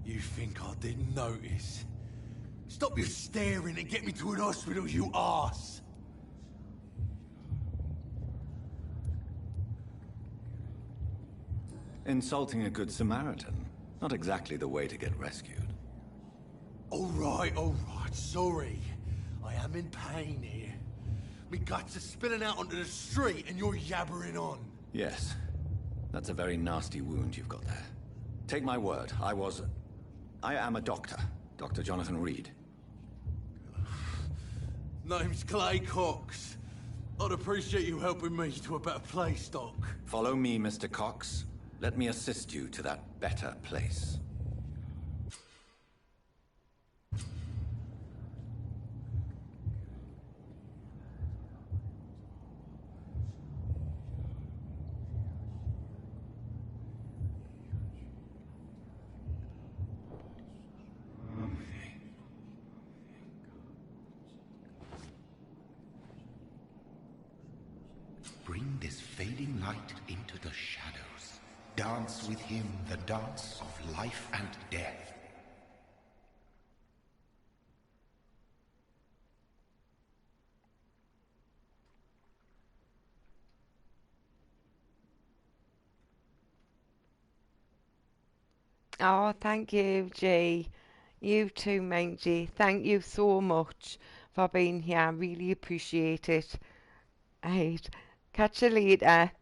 You think I didn't notice? Stop your staring and get me to an hospital, you arse! Insulting a good Samaritan. Not exactly the way to get rescued. All right, sorry. I am in pain here. Me guts are spilling out onto the street and you're yabbering on. Yes. That's a very nasty wound you've got there. Take my word, I am a doctor. Dr. Jonathan Reed. Name's Clay Cox. I'd appreciate you helping me to a better place, Doc. Follow me, Mr. Cox. Let me assist you to that better place. bring this fading light into the shadows. Dance with him the dance of life and death. Oh, thank you, G. You too, Mangy. Thank you so much for being here. I really appreciate it. Right. Catch you later.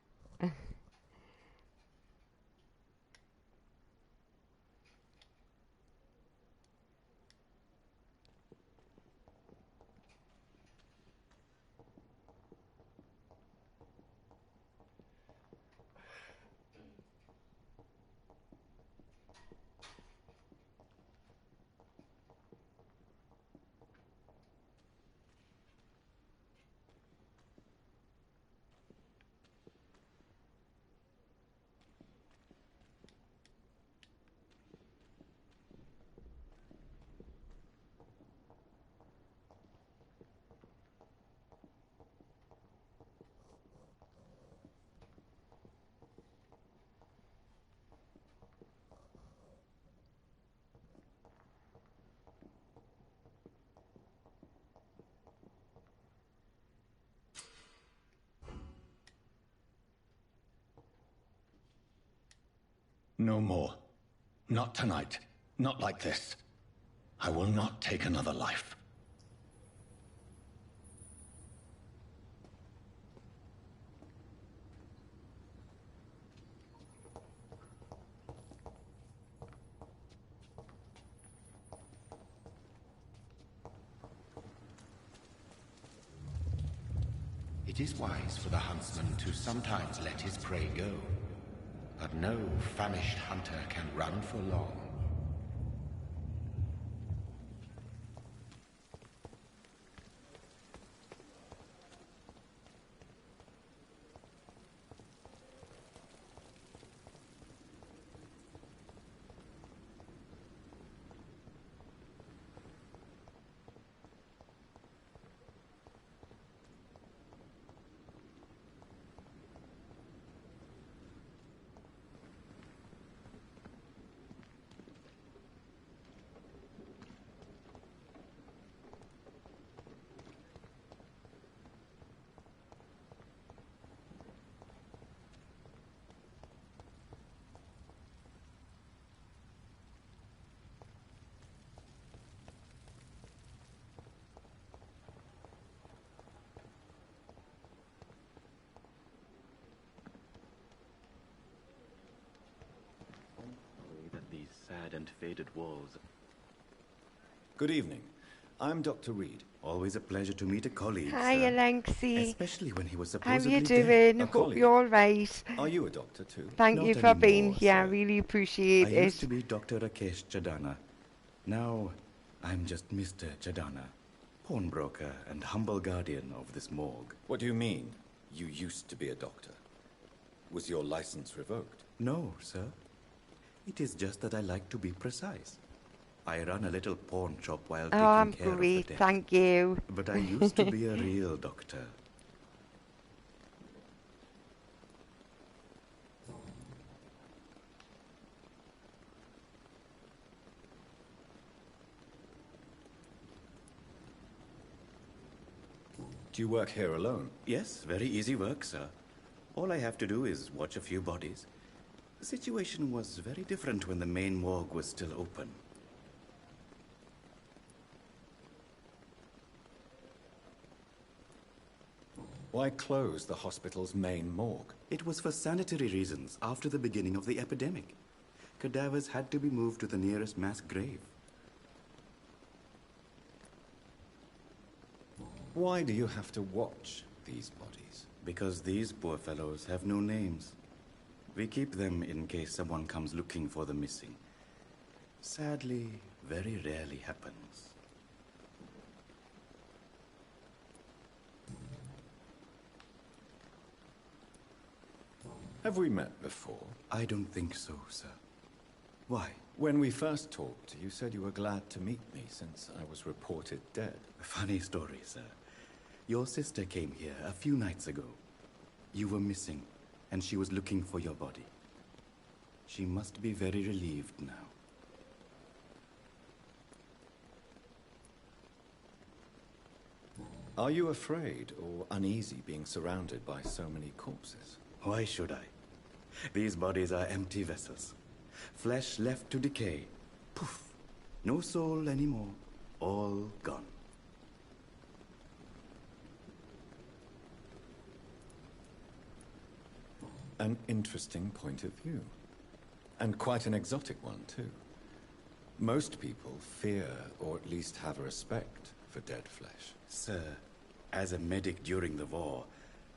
No more. Not tonight. Not like this. I will not take another life. It is wise for the huntsman to sometimes let his prey go. But no famished hunter can run for long. That these sad and faded walls. Good evening. I'm Dr. Reed. Always a pleasure to meet a colleague, Hi, sir. Alexi. Especially when he was How you supposedly doing? dead. Hope you're all right. Are you a doctor too? Thank you Not for being anymore, here. I sir. really appreciate I it. used to be Dr. Rakesh Chadana. Now, I'm just Mr. Chadana, pawnbroker and humble guardian of this morgue. What do you mean? You used to be a doctor. Was your license revoked? No, sir. It is just that I like to be precise. I run a little pawn shop while Oh, taking I'm care great. of the dead. Thank you. But I used to be a real doctor. Do you work here alone? Yes, very easy work, sir. All I have to do is watch a few bodies. The situation was very different when the main morgue was still open. Why close the hospital's main morgue? It was for sanitary reasons after the beginning of the epidemic. Cadavers had to be moved to the nearest mass grave. Why do you have to watch these bodies? Because these poor fellows have no names. We keep them in case someone comes looking for the missing. Sadly, very rarely happens. Have we met before? I don't think so, sir. Why? When we first talked, you said you were glad to meet me since I was reported dead. A funny story, sir. Your sister came here a few nights ago. You were missing, and she was looking for your body. She must be very relieved now. Are you afraid or uneasy being surrounded by so many corpses? Why should I? These bodies are empty vessels. Flesh left to decay. Poof. No soul anymore. All gone. An interesting point of view. And quite an exotic one, too. Most people fear, or at least have a respect, for dead flesh. Sir, as a medic during the war,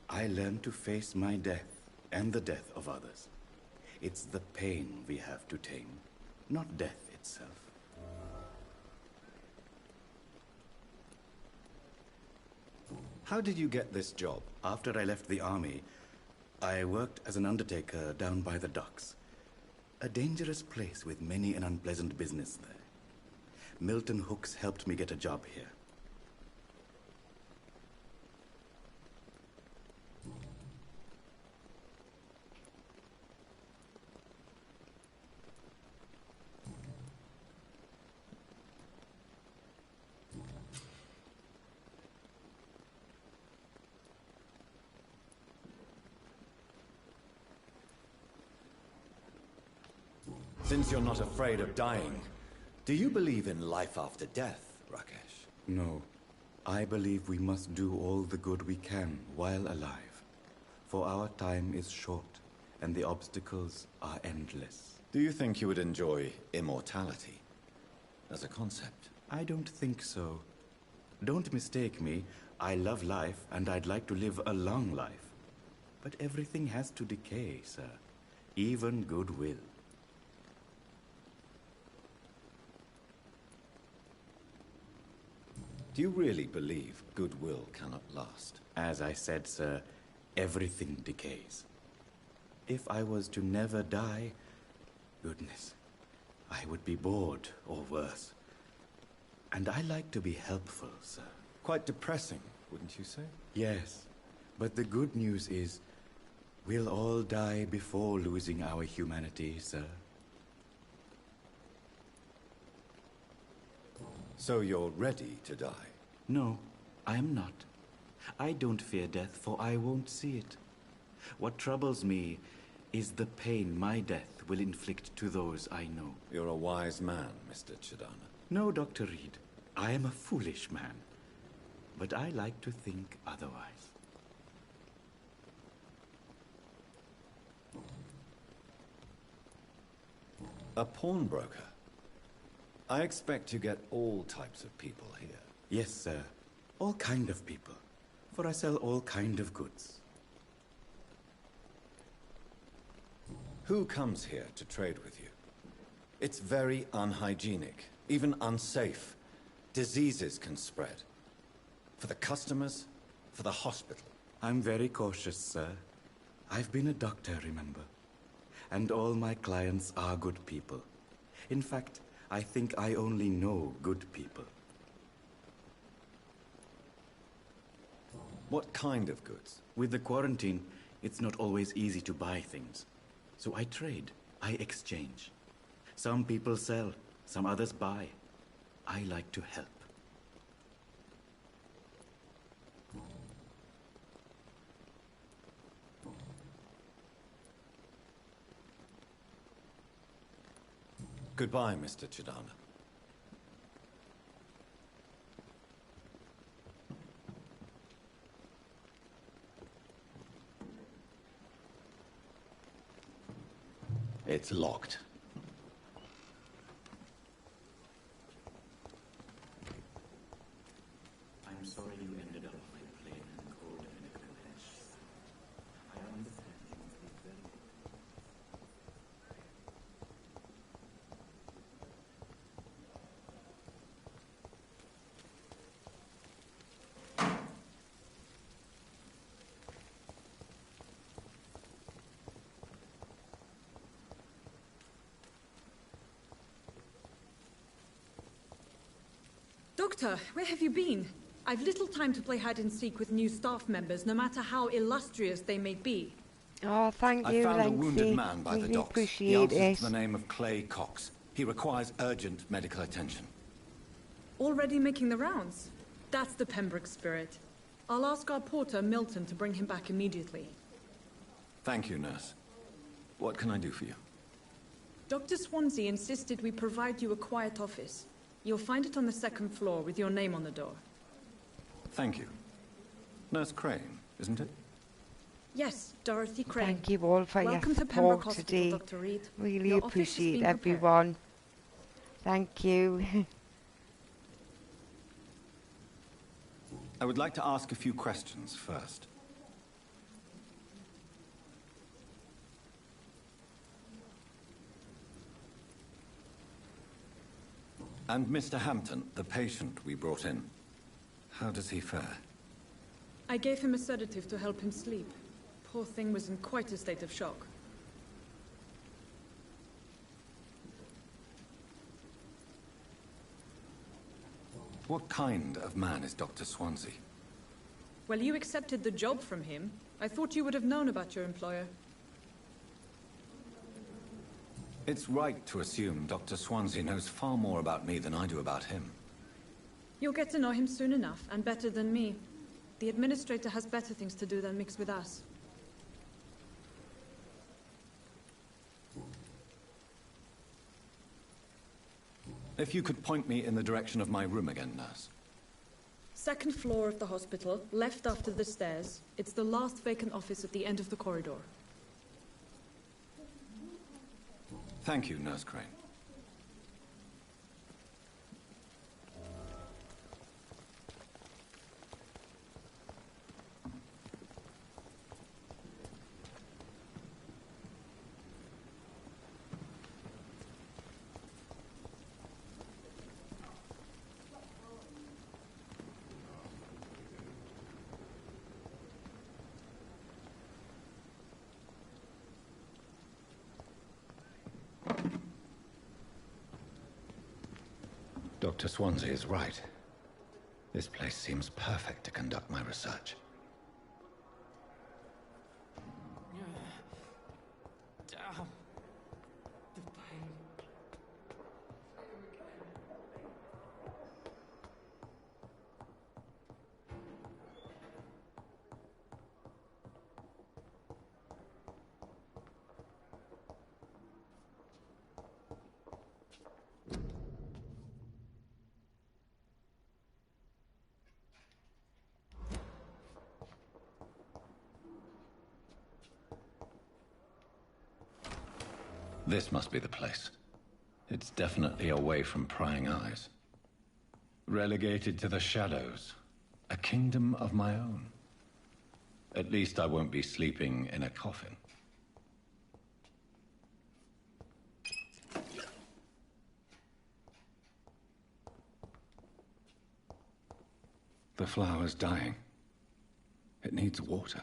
I learned to face my death and the death of others. It's the pain we have to tame, not death itself. How did you get this job? After I left the army, I worked as an undertaker down by the docks. A dangerous place with many an unpleasant business there. Milton Hooks helped me get a job here. Since you're not afraid of dying, do you believe in life after death, Rakesh? No. I believe we must do all the good we can while alive. For our time is short, and the obstacles are endless. Do you think you would enjoy immortality as a concept? I don't think so. Don't mistake me. I love life, and I'd like to live a long life. But everything has to decay, sir. Even goodwill. Do you really believe goodwill cannot last? As I said, sir, everything decays. If I was to never die, goodness, I would be bored or worse. And I like to be helpful, sir. Quite depressing, wouldn't you say? Yes, but the good news is, we'll all die before losing our humanity, sir. So you're ready to die? No, I am not. I don't fear death, for I won't see it. What troubles me is the pain my death will inflict to those I know. You're a wise man, Mr. Chidana. No, Dr. Reed. I am a foolish man. But I like to think otherwise. A pawnbroker? I expect you get all types of people here. Yes, sir. All kind of people. For I sell all kind of goods. Who comes here to trade with you? It's very unhygienic, even unsafe. Diseases can spread. For the customers, for the hospital. I'm very cautious, sir. I've been a doctor, remember? And all my clients are good people. In fact, I think I only know good people. What kind of goods? With the quarantine, it's not always easy to buy things. So I trade, I exchange. Some people sell, some others buy. I like to help. Goodbye, Mr. Chidana. It's locked. I'm sorry you ended up like plain and cold in a village. I understand you must be very... Doctor, where have you been? I've little time to play hide and seek with new staff members, no matter how illustrious they may be. Oh, thank I you, found a Lengthy. wounded man by the Really docks. He appreciate answers it. to the name of Clay Cox. He requires urgent medical attention. Already making the rounds? That's the Pembroke spirit. I'll ask our porter, Milton, to bring him back immediately. Thank you, nurse. What can I do for you? Dr. Swansea insisted we provide you a quiet office. You'll find it on the second floor with your name on the door. Thank you. Nurse Crane, isn't it? Yes, Dorothy Crane. Thank you all for Welcome your to Pembroke support Hospital, today. Dr. Reed. Really Your office has appreciate been prepared. everyone. Thank you. I would like to ask a few questions first. And Mr. Hampton, the patient we brought in, how does he fare? I gave him a sedative to help him sleep. Poor thing was in quite a state of shock. What kind of man is Dr. Swansea? Well, you accepted the job from him. I thought you would have known about your employer. It's right to assume Dr. Swansea knows far more about me than I do about him. You'll get to know him soon enough, and better than me. The administrator has better things to do than mix with us. If you could point me in the direction of my room again, nurse. Second floor of the hospital, left after the stairs. It's the last vacant office at the end of the corridor. Thank you, Nurse Crane. Dr. Swansea is right. This place seems perfect to conduct my research. This must be the place. It's definitely away from prying eyes. Relegated to the shadows. A kingdom of my own. At least I won't be sleeping in a coffin. The flower's dying. It needs water.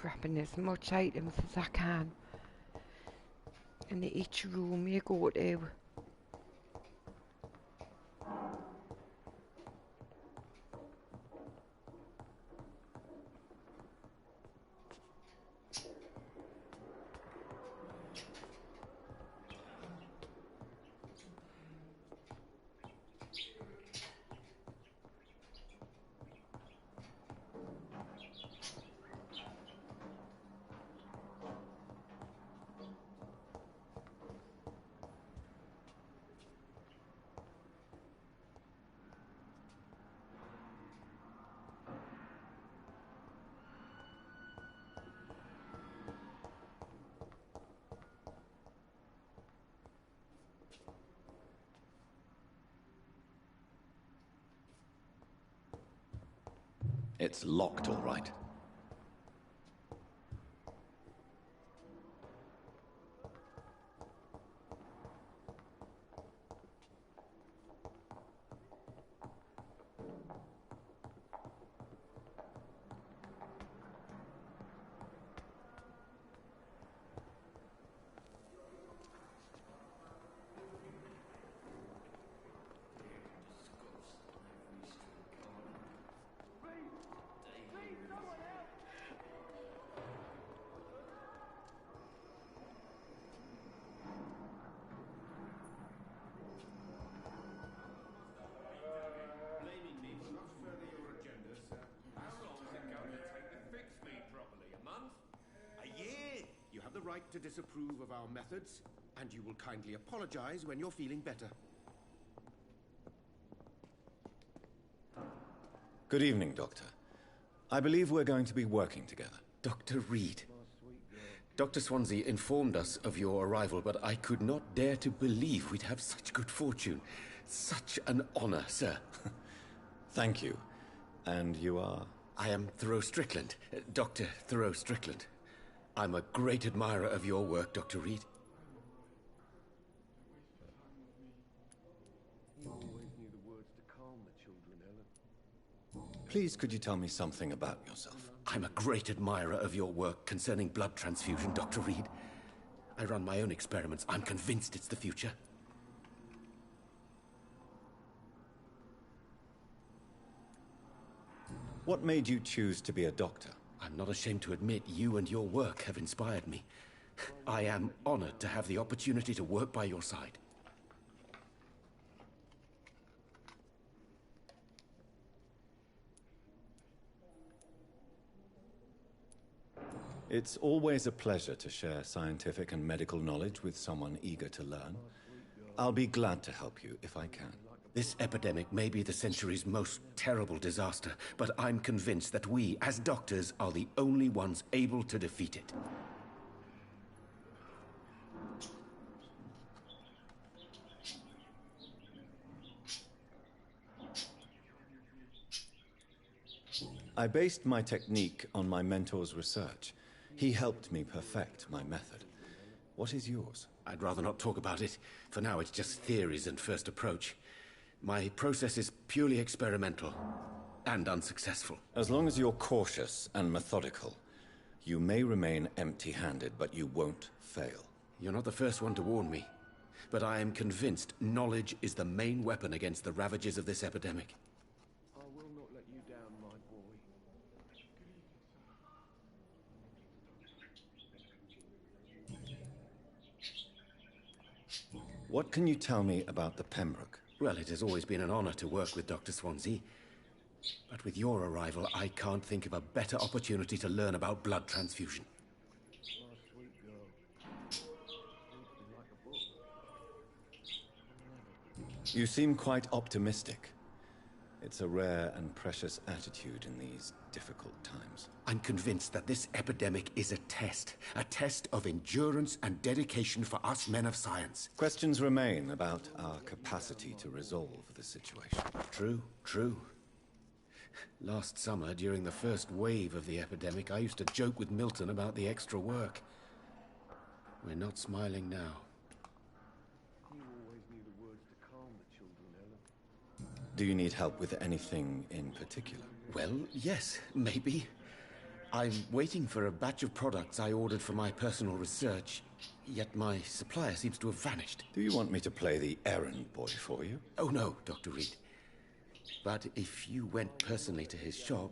grabbing as much items as I can in each room you go to. It's locked, all right. To disapprove of our methods, and you will kindly apologize when you're feeling better. Good evening, Doctor. I believe we're going to be working together. Dr. Reed. Dr. Swansea informed us of your arrival, but I could not dare to believe we'd have such good fortune. Such an honor, sir. Thank you. And you are? I am Thoreau Strickland, Dr. Thoreau Strickland. I'm a great admirer of your work, Dr. Reed. You always knew the words to calm the children, Ellen. Please, could you tell me something about yourself? I'm a great admirer of your work concerning blood transfusion, Dr. Reed. I run my own experiments. I'm convinced it's the future. What made you choose to be a doctor? I'm not ashamed to admit you and your work have inspired me. I am honored to have the opportunity to work by your side. It's always a pleasure to share scientific and medical knowledge with someone eager to learn. I'll be glad to help you if I can. This epidemic may be the century's most terrible disaster, but I'm convinced that we, as doctors, are the only ones able to defeat it. I based my technique on my mentor's research. He helped me perfect my method. What is yours? I'd rather not talk about it. For now, it's just theories and first approach. My process is purely experimental and unsuccessful. As long as you're cautious and methodical, you may remain empty-handed, but you won't fail. You're not the first one to warn me, but I am convinced knowledge is the main weapon against the ravages of this epidemic. I will not let you down, my boy. What can you tell me about the Pembroke? Well, it has always been an honor to work with Dr. Swansea. But with your arrival, I can't think of a better opportunity to learn about blood transfusion. My sweet girl. Like a book. You seem quite optimistic. It's a rare and precious attitude in these difficult times. I'm convinced that this epidemic is a test of endurance and dedication for us men of science. Questions remain about our capacity to resolve the situation. True. Last summer, during the first wave of the epidemic, I used to joke with Milton about the extra work. We're not smiling now. You always knew the words to calm the children, Ellen. Do you need help with anything in particular? Well, yes, maybe. I'm waiting for a batch of products I ordered for my personal research, yet my supplier seems to have vanished. Do you want me to play the errand boy for you? Oh no, Dr. Reed. But if you went personally to his shop,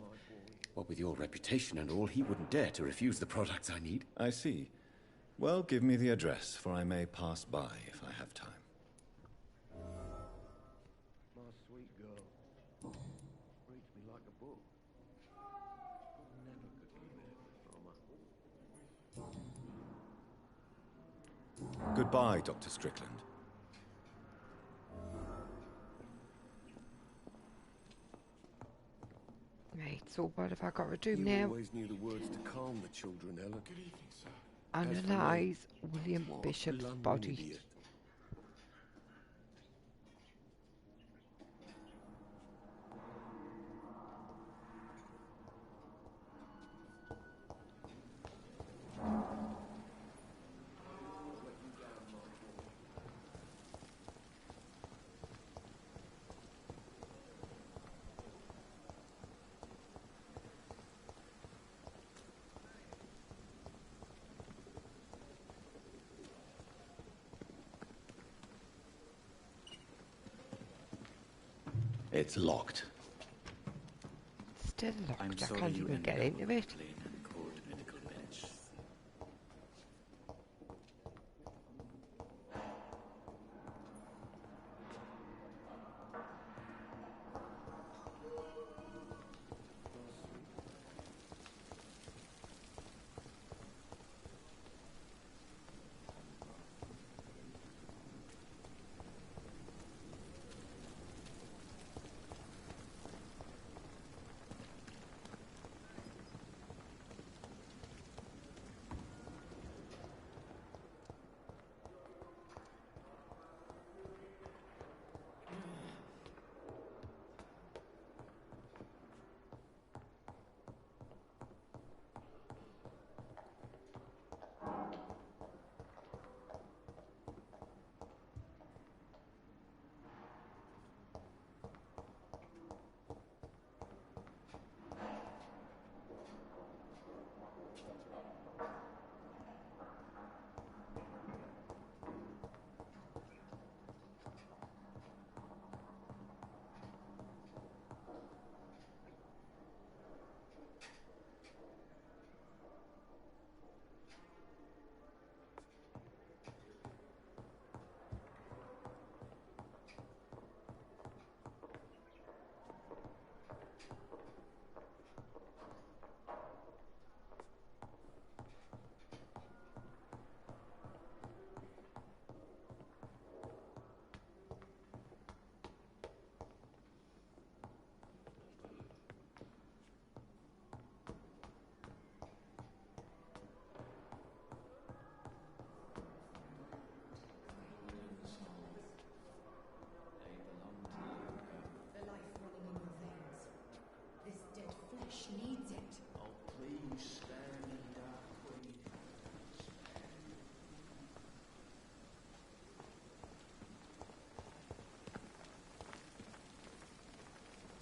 what with your reputation and all, he wouldn't dare to refuse the products I need. I see. Well, give me the address, for I may pass by if I have time. My sweet girl. Reads me like a book. Never could keep it from her. Goodbye, Dr. Strickland. Right, so what have I got to do You now? always knew the words to calm the children, Ella. Good evening, sir. Analyse William What a Bishop's blundering body. idiot. It's locked. Still locked. I'm I sorry can't you even ended get up into on the it. plain and cold medical bench.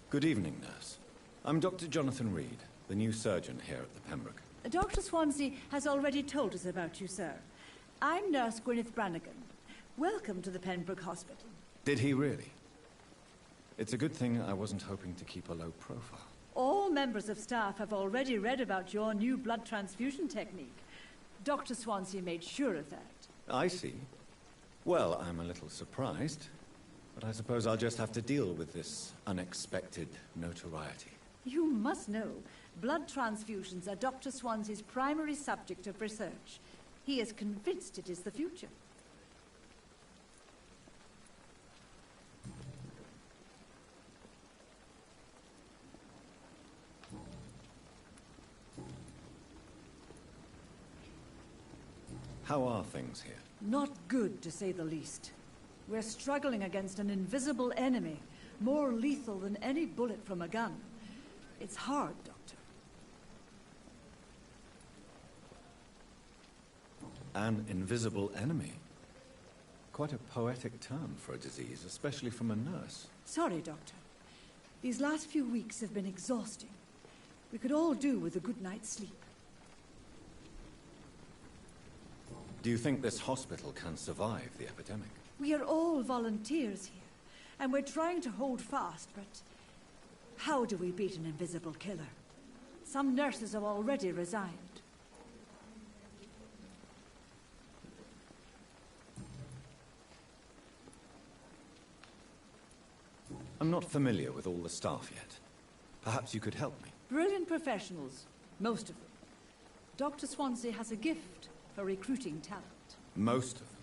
Good evening, nurse. I'm Dr. Jonathan Reed, the new surgeon here at the Pembroke. Dr. Swansea has already told us about you, sir. I'm Nurse Gwyneth Brannigan. Welcome to the Pembroke Hospital. Did he really? It's a good thing I wasn't hoping to keep a low profile. All members of staff have already read about your new blood transfusion technique. Dr. Swansea made sure of that. I see. Well, I'm a little surprised, but I suppose I'll just have to deal with this unexpected notoriety. You must know, blood transfusions are Dr. Swansea's primary subject of research. He is convinced it is the future. How are things here? Not good, to say the least. We're struggling against an invisible enemy, more lethal than any bullet from a gun. It's hard, Doctor. An invisible enemy? Quite a poetic term for a disease, especially from a nurse. Sorry, Doctor. These last few weeks have been exhausting. We could all do with a good night's sleep. Do you think this hospital can survive the epidemic? We are all volunteers here, and we're trying to hold fast, but how do we beat an invisible killer? Some nurses have already resigned. I'm not familiar with all the staff yet. Perhaps you could help me. Brilliant professionals, most of them. Dr. Swansea has a gift for recruiting talent. Most of them.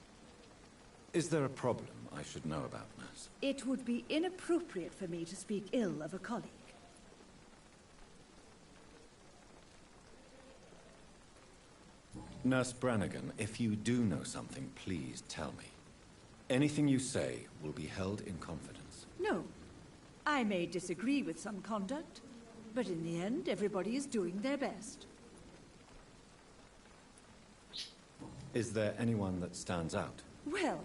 Is there a problem I should know about, nurse? It would be inappropriate for me to speak ill of a colleague. Nurse Brannigan, if you do know something, please tell me. Anything you say will be held in confidence. No. I may disagree with some conduct, but in the end, everybody is doing their best. Is there anyone that stands out? Well,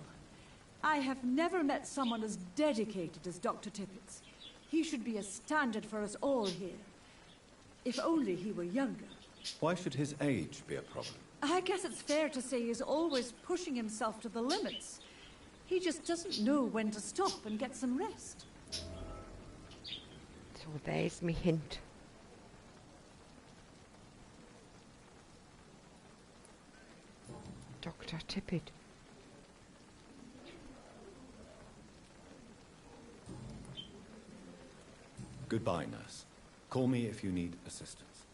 I have never met someone as dedicated as Dr. Tippett's. He should be a standard for us all here. If only he were younger. Why should his age be a problem? I guess it's fair to say he's always pushing himself to the limits. He just doesn't know when to stop and get some rest. So there's me hint. Dr. Tippett. Goodbye, nurse. Call me if you need assistance.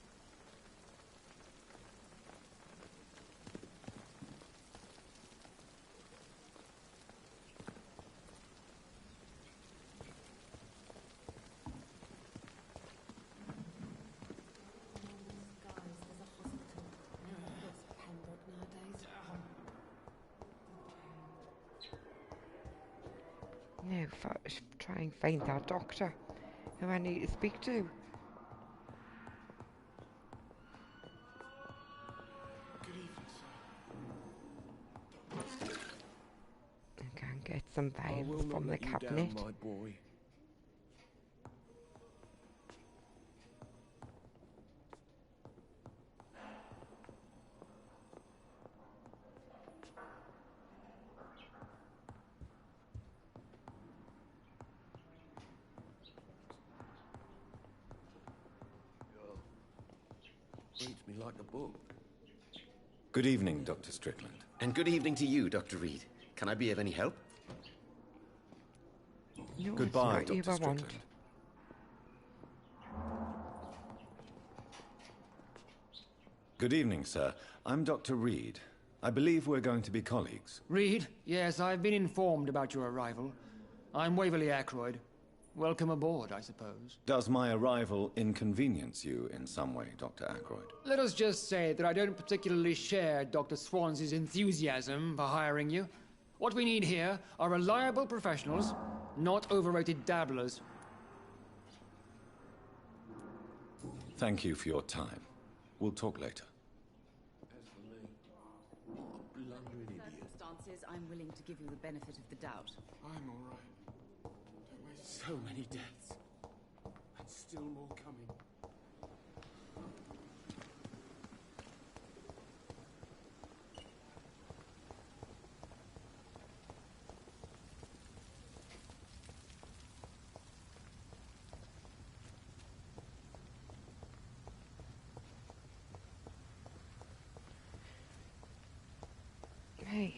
Now, try and find that doctor who I need to speak to. Good evening, sir. I can get some I will vials not from the let you cabinet. down, my boy. Reads me like a book. Good evening, Dr. Strickland. And good evening to you, Dr. Reed. Can I be of any help? No, Goodbye, it's not you Dr. I want. Strickland. Good evening, sir. I'm Dr. Reed. I believe we're going to be colleagues. Reed? Yes, I've been informed about your arrival. I'm Waverley Ackroyd. Welcome aboard, I suppose. Does my arrival inconvenience you in some way, Dr. Ackroyd? Let us just say that I don't particularly share Dr. Swansea's enthusiasm for hiring you. What we need here are reliable professionals, not overrated dabblers. Thank you for your time. We'll talk later. As for me, what a blundering idiot. Circumstances, I'm willing to give you the benefit of the doubt. I'm all right. So many deaths. And still more coming. Right.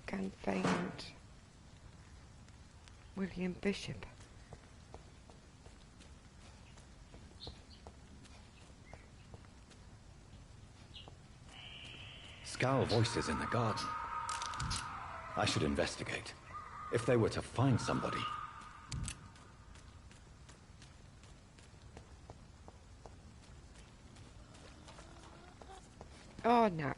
Can't find William Bishop. Scowl voices in the garden. I should investigate. If they were to find somebody. Oh no.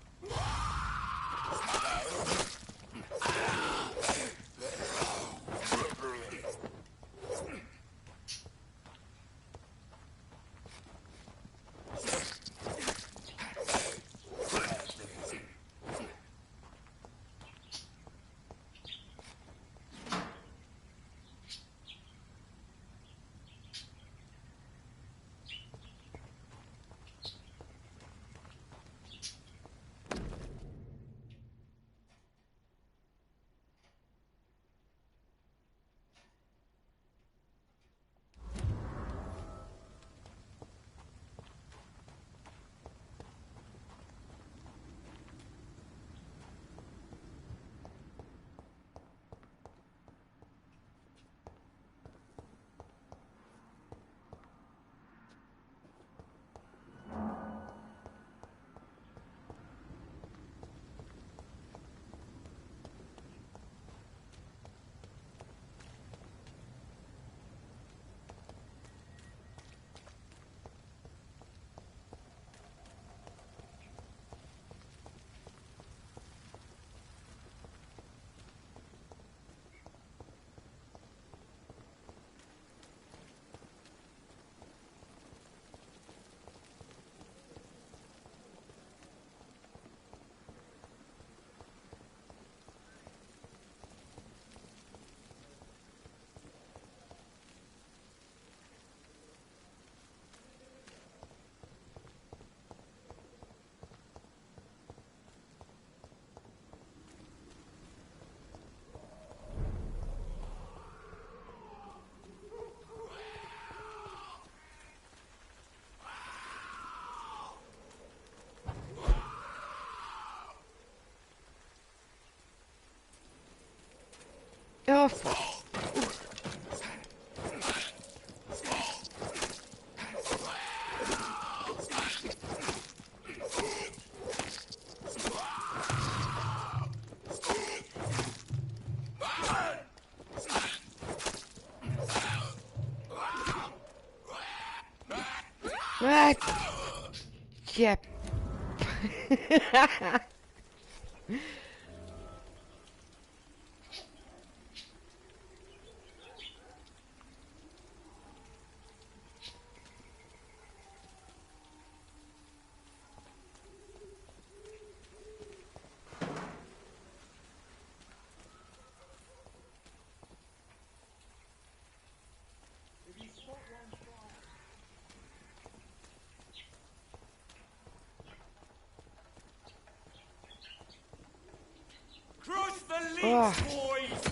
Oh, yep. Crush the Oh. leech, boys!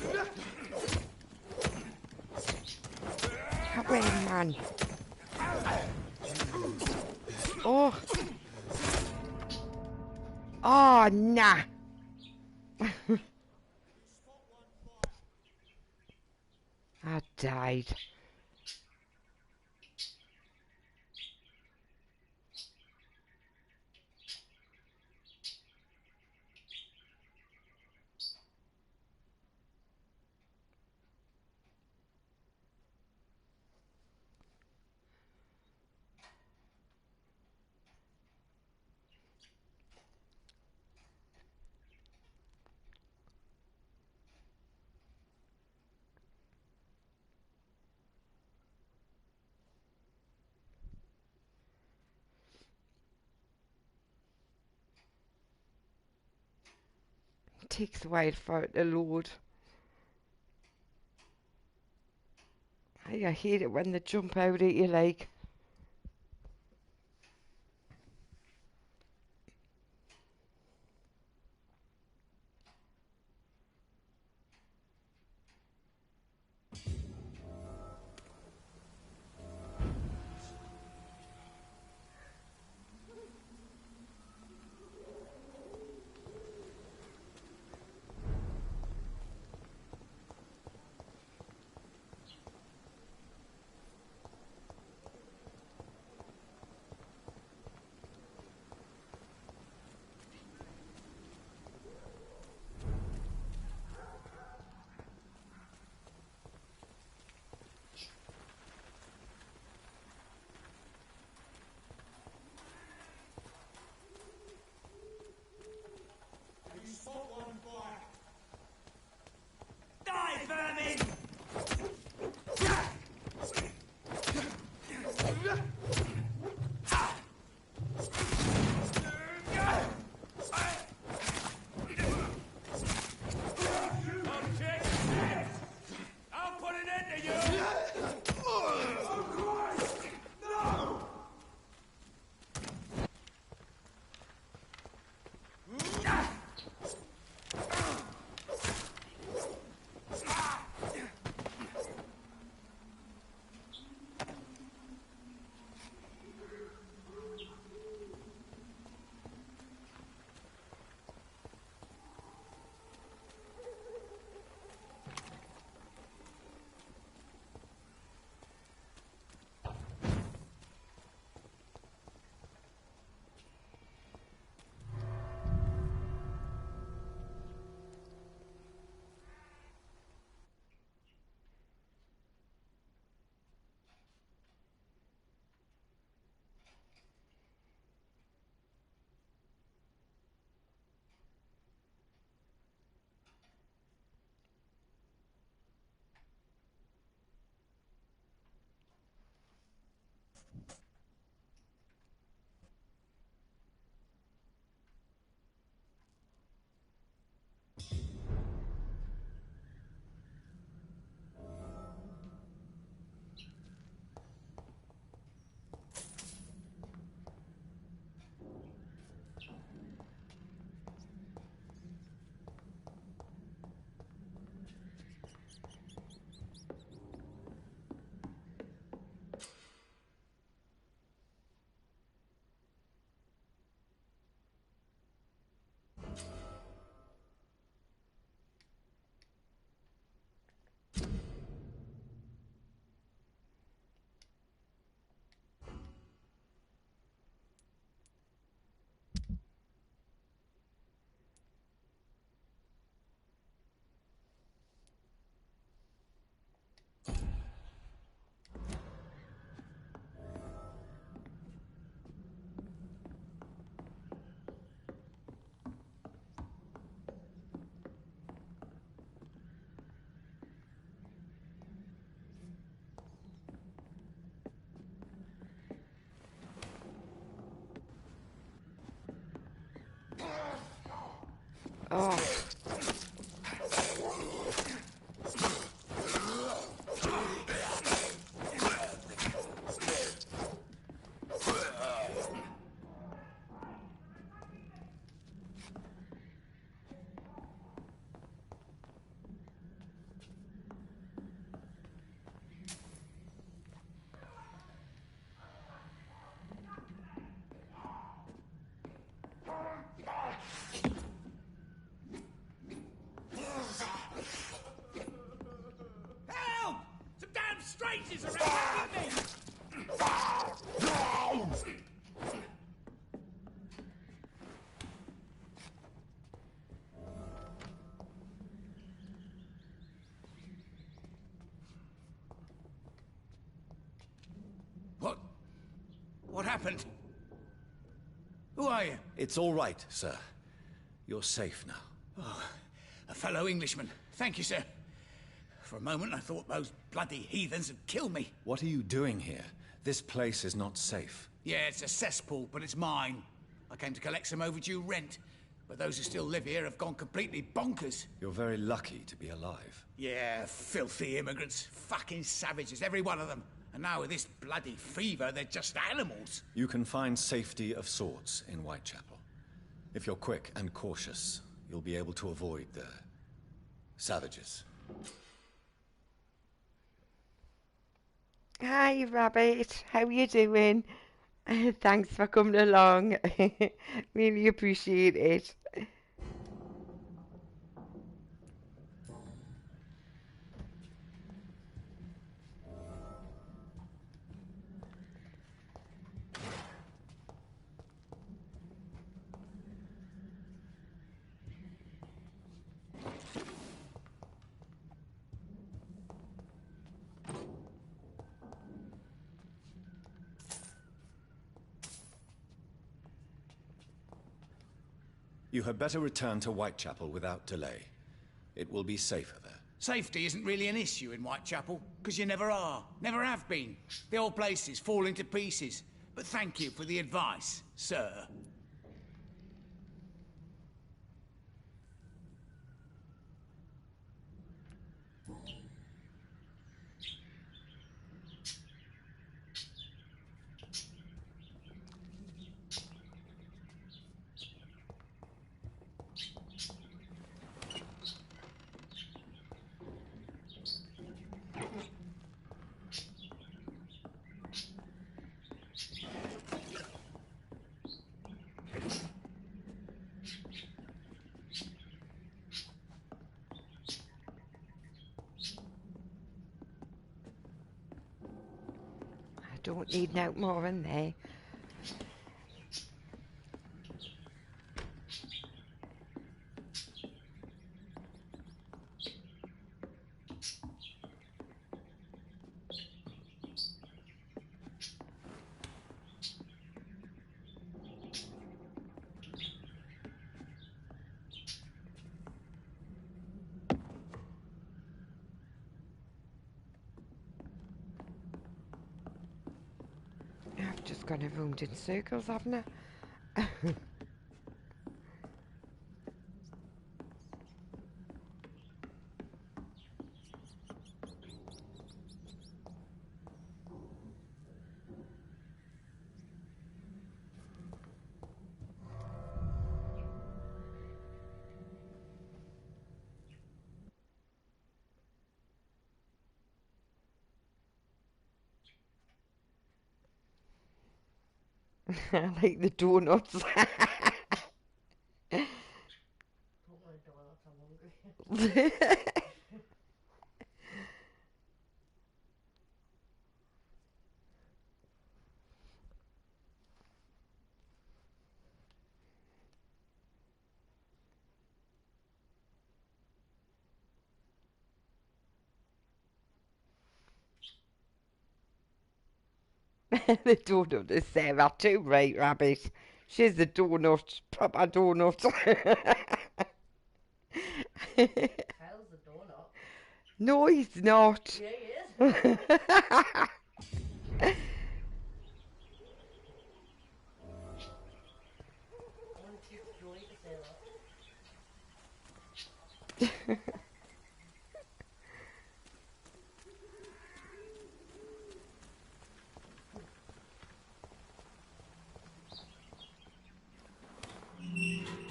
Away, man. Oh. Oh, nah. I died. It takes a while for it to load. I hate it when they jump out at you like. Oh. Help! Some damn strangers are attacking me! What happened? Who are you? It's all right, sir. You're safe now. Oh, a fellow Englishman. Thank you, sir. For a moment, I thought those bloody heathens had killed me. What are you doing here? This place is not safe. Yeah, it's a cesspool, but it's mine. I came to collect some overdue rent, but those who still live here have gone completely bonkers. You're very lucky to be alive. Yeah, filthy immigrants. Fucking savages, every one of them. And now with this bloody fever, they're just animals. You can find safety of sorts in Whitechapel. If you're quick and cautious, you'll be able to avoid the savages. Hi, Rabbit. How you doing? Thanks for coming along. Really appreciate it. You had better return to Whitechapel without delay. It will be safer there. Safety isn't really an issue in Whitechapel, because you never are. Never have been. The old place is falling to pieces. But thank you for the advice, sir. I don't need no more in there. I've just gone around in circles, haven't I? I like the donuts. The donut is Sarah too, right, Rabbit? She's the donut, proper donut. Kyle's a donut. No, he's not. Yeah, he is.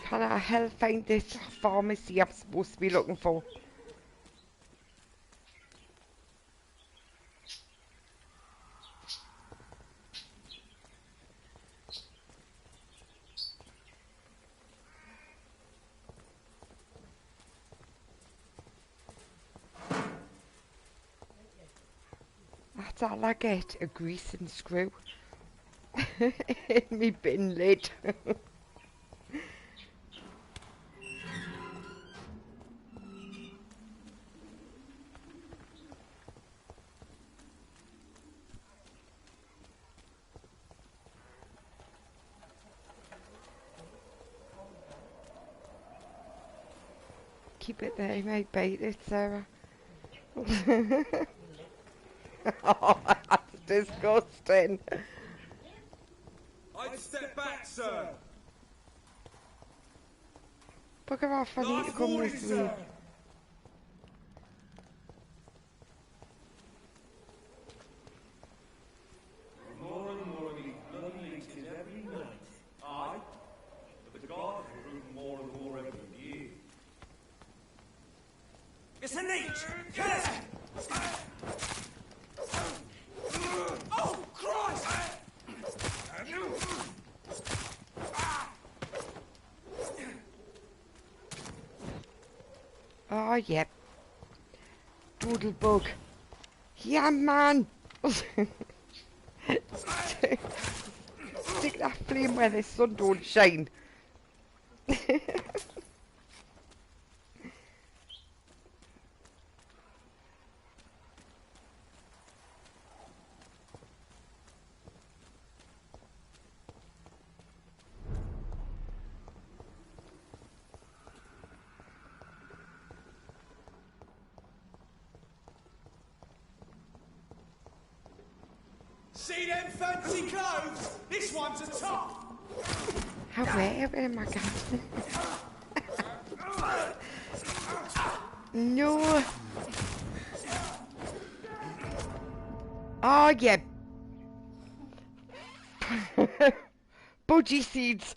Can I help find this pharmacy I'm supposed to be looking for? That's all I get, a grease and screw. In me bin lid. Keep it there, you might bite it, Sarah. Oh, that's disgusting. I'd step back, sir. Bugger off, I need to come warning, this way. sir. More and more of these bloody leeches every night. Aye, but the guards recruit more and more every year. It's a leech! Get it! Oh, Christ! Oh, yep. Doodlebug. Yeah, man. Stick that flame where the sun don't shine. See them fancy clothes? This one's a top. How where am I going? No. Oh, yeah. Budgie seeds.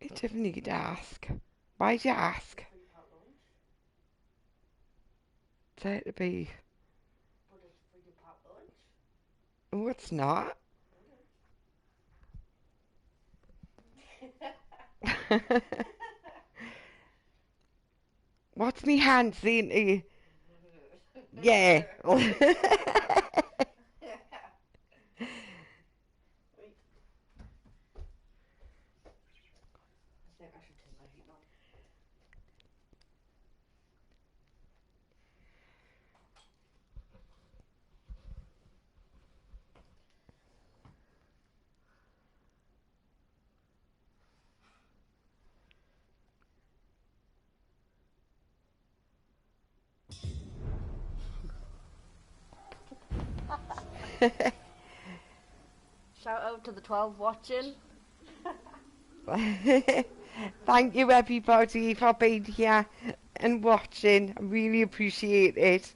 You didn't need to ask. Why'd you ask? Say to be. Oh, it's not. What's me hand saying to you? Yeah. Shout out to the 12 watching. Thank you everybody for being here and watching. I really appreciate it.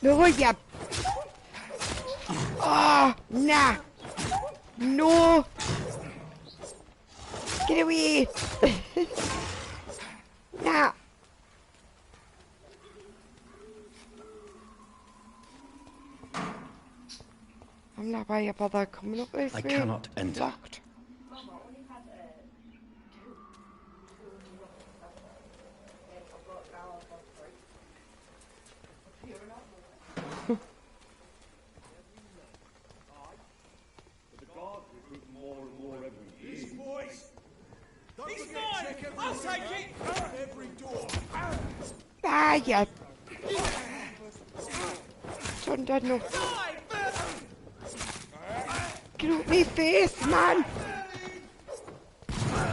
No, yeah. Oh, nah. No. Get away. Nah. I'm not worried about that coming up this way. I cannot enter. Locked. But the guards recruit more and more every year. Easy, boys. Yeah. Done that no. Get out me face, man.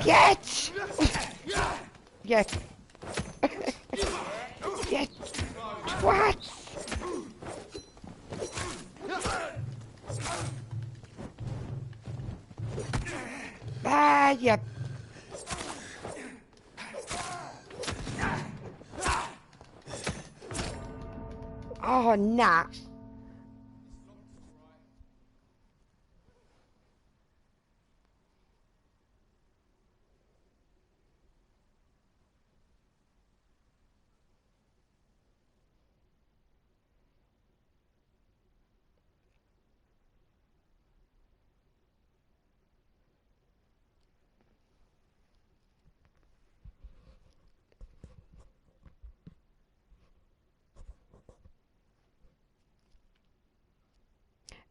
Get. Yes. Yes. Twats. Yeah. Oh, nah.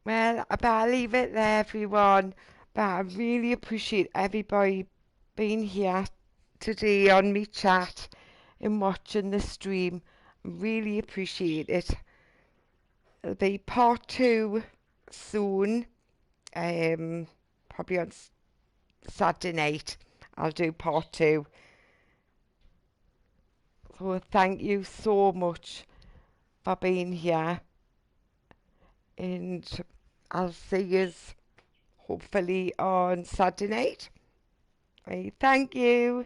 Well, I better leave it there, everyone. But I really appreciate everybody being here today on me chat and watching the stream. I really appreciate it. There'll be part 2 soon. Probably on Saturday night. I'll do part 2. So thank you so much for being here. And I'll see you hopefully on Saturday night. Right, thank you.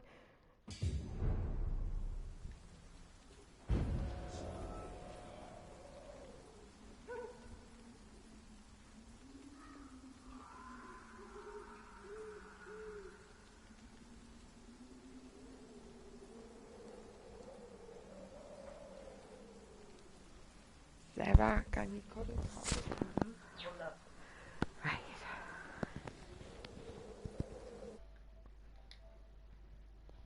Sarah, can you cut it?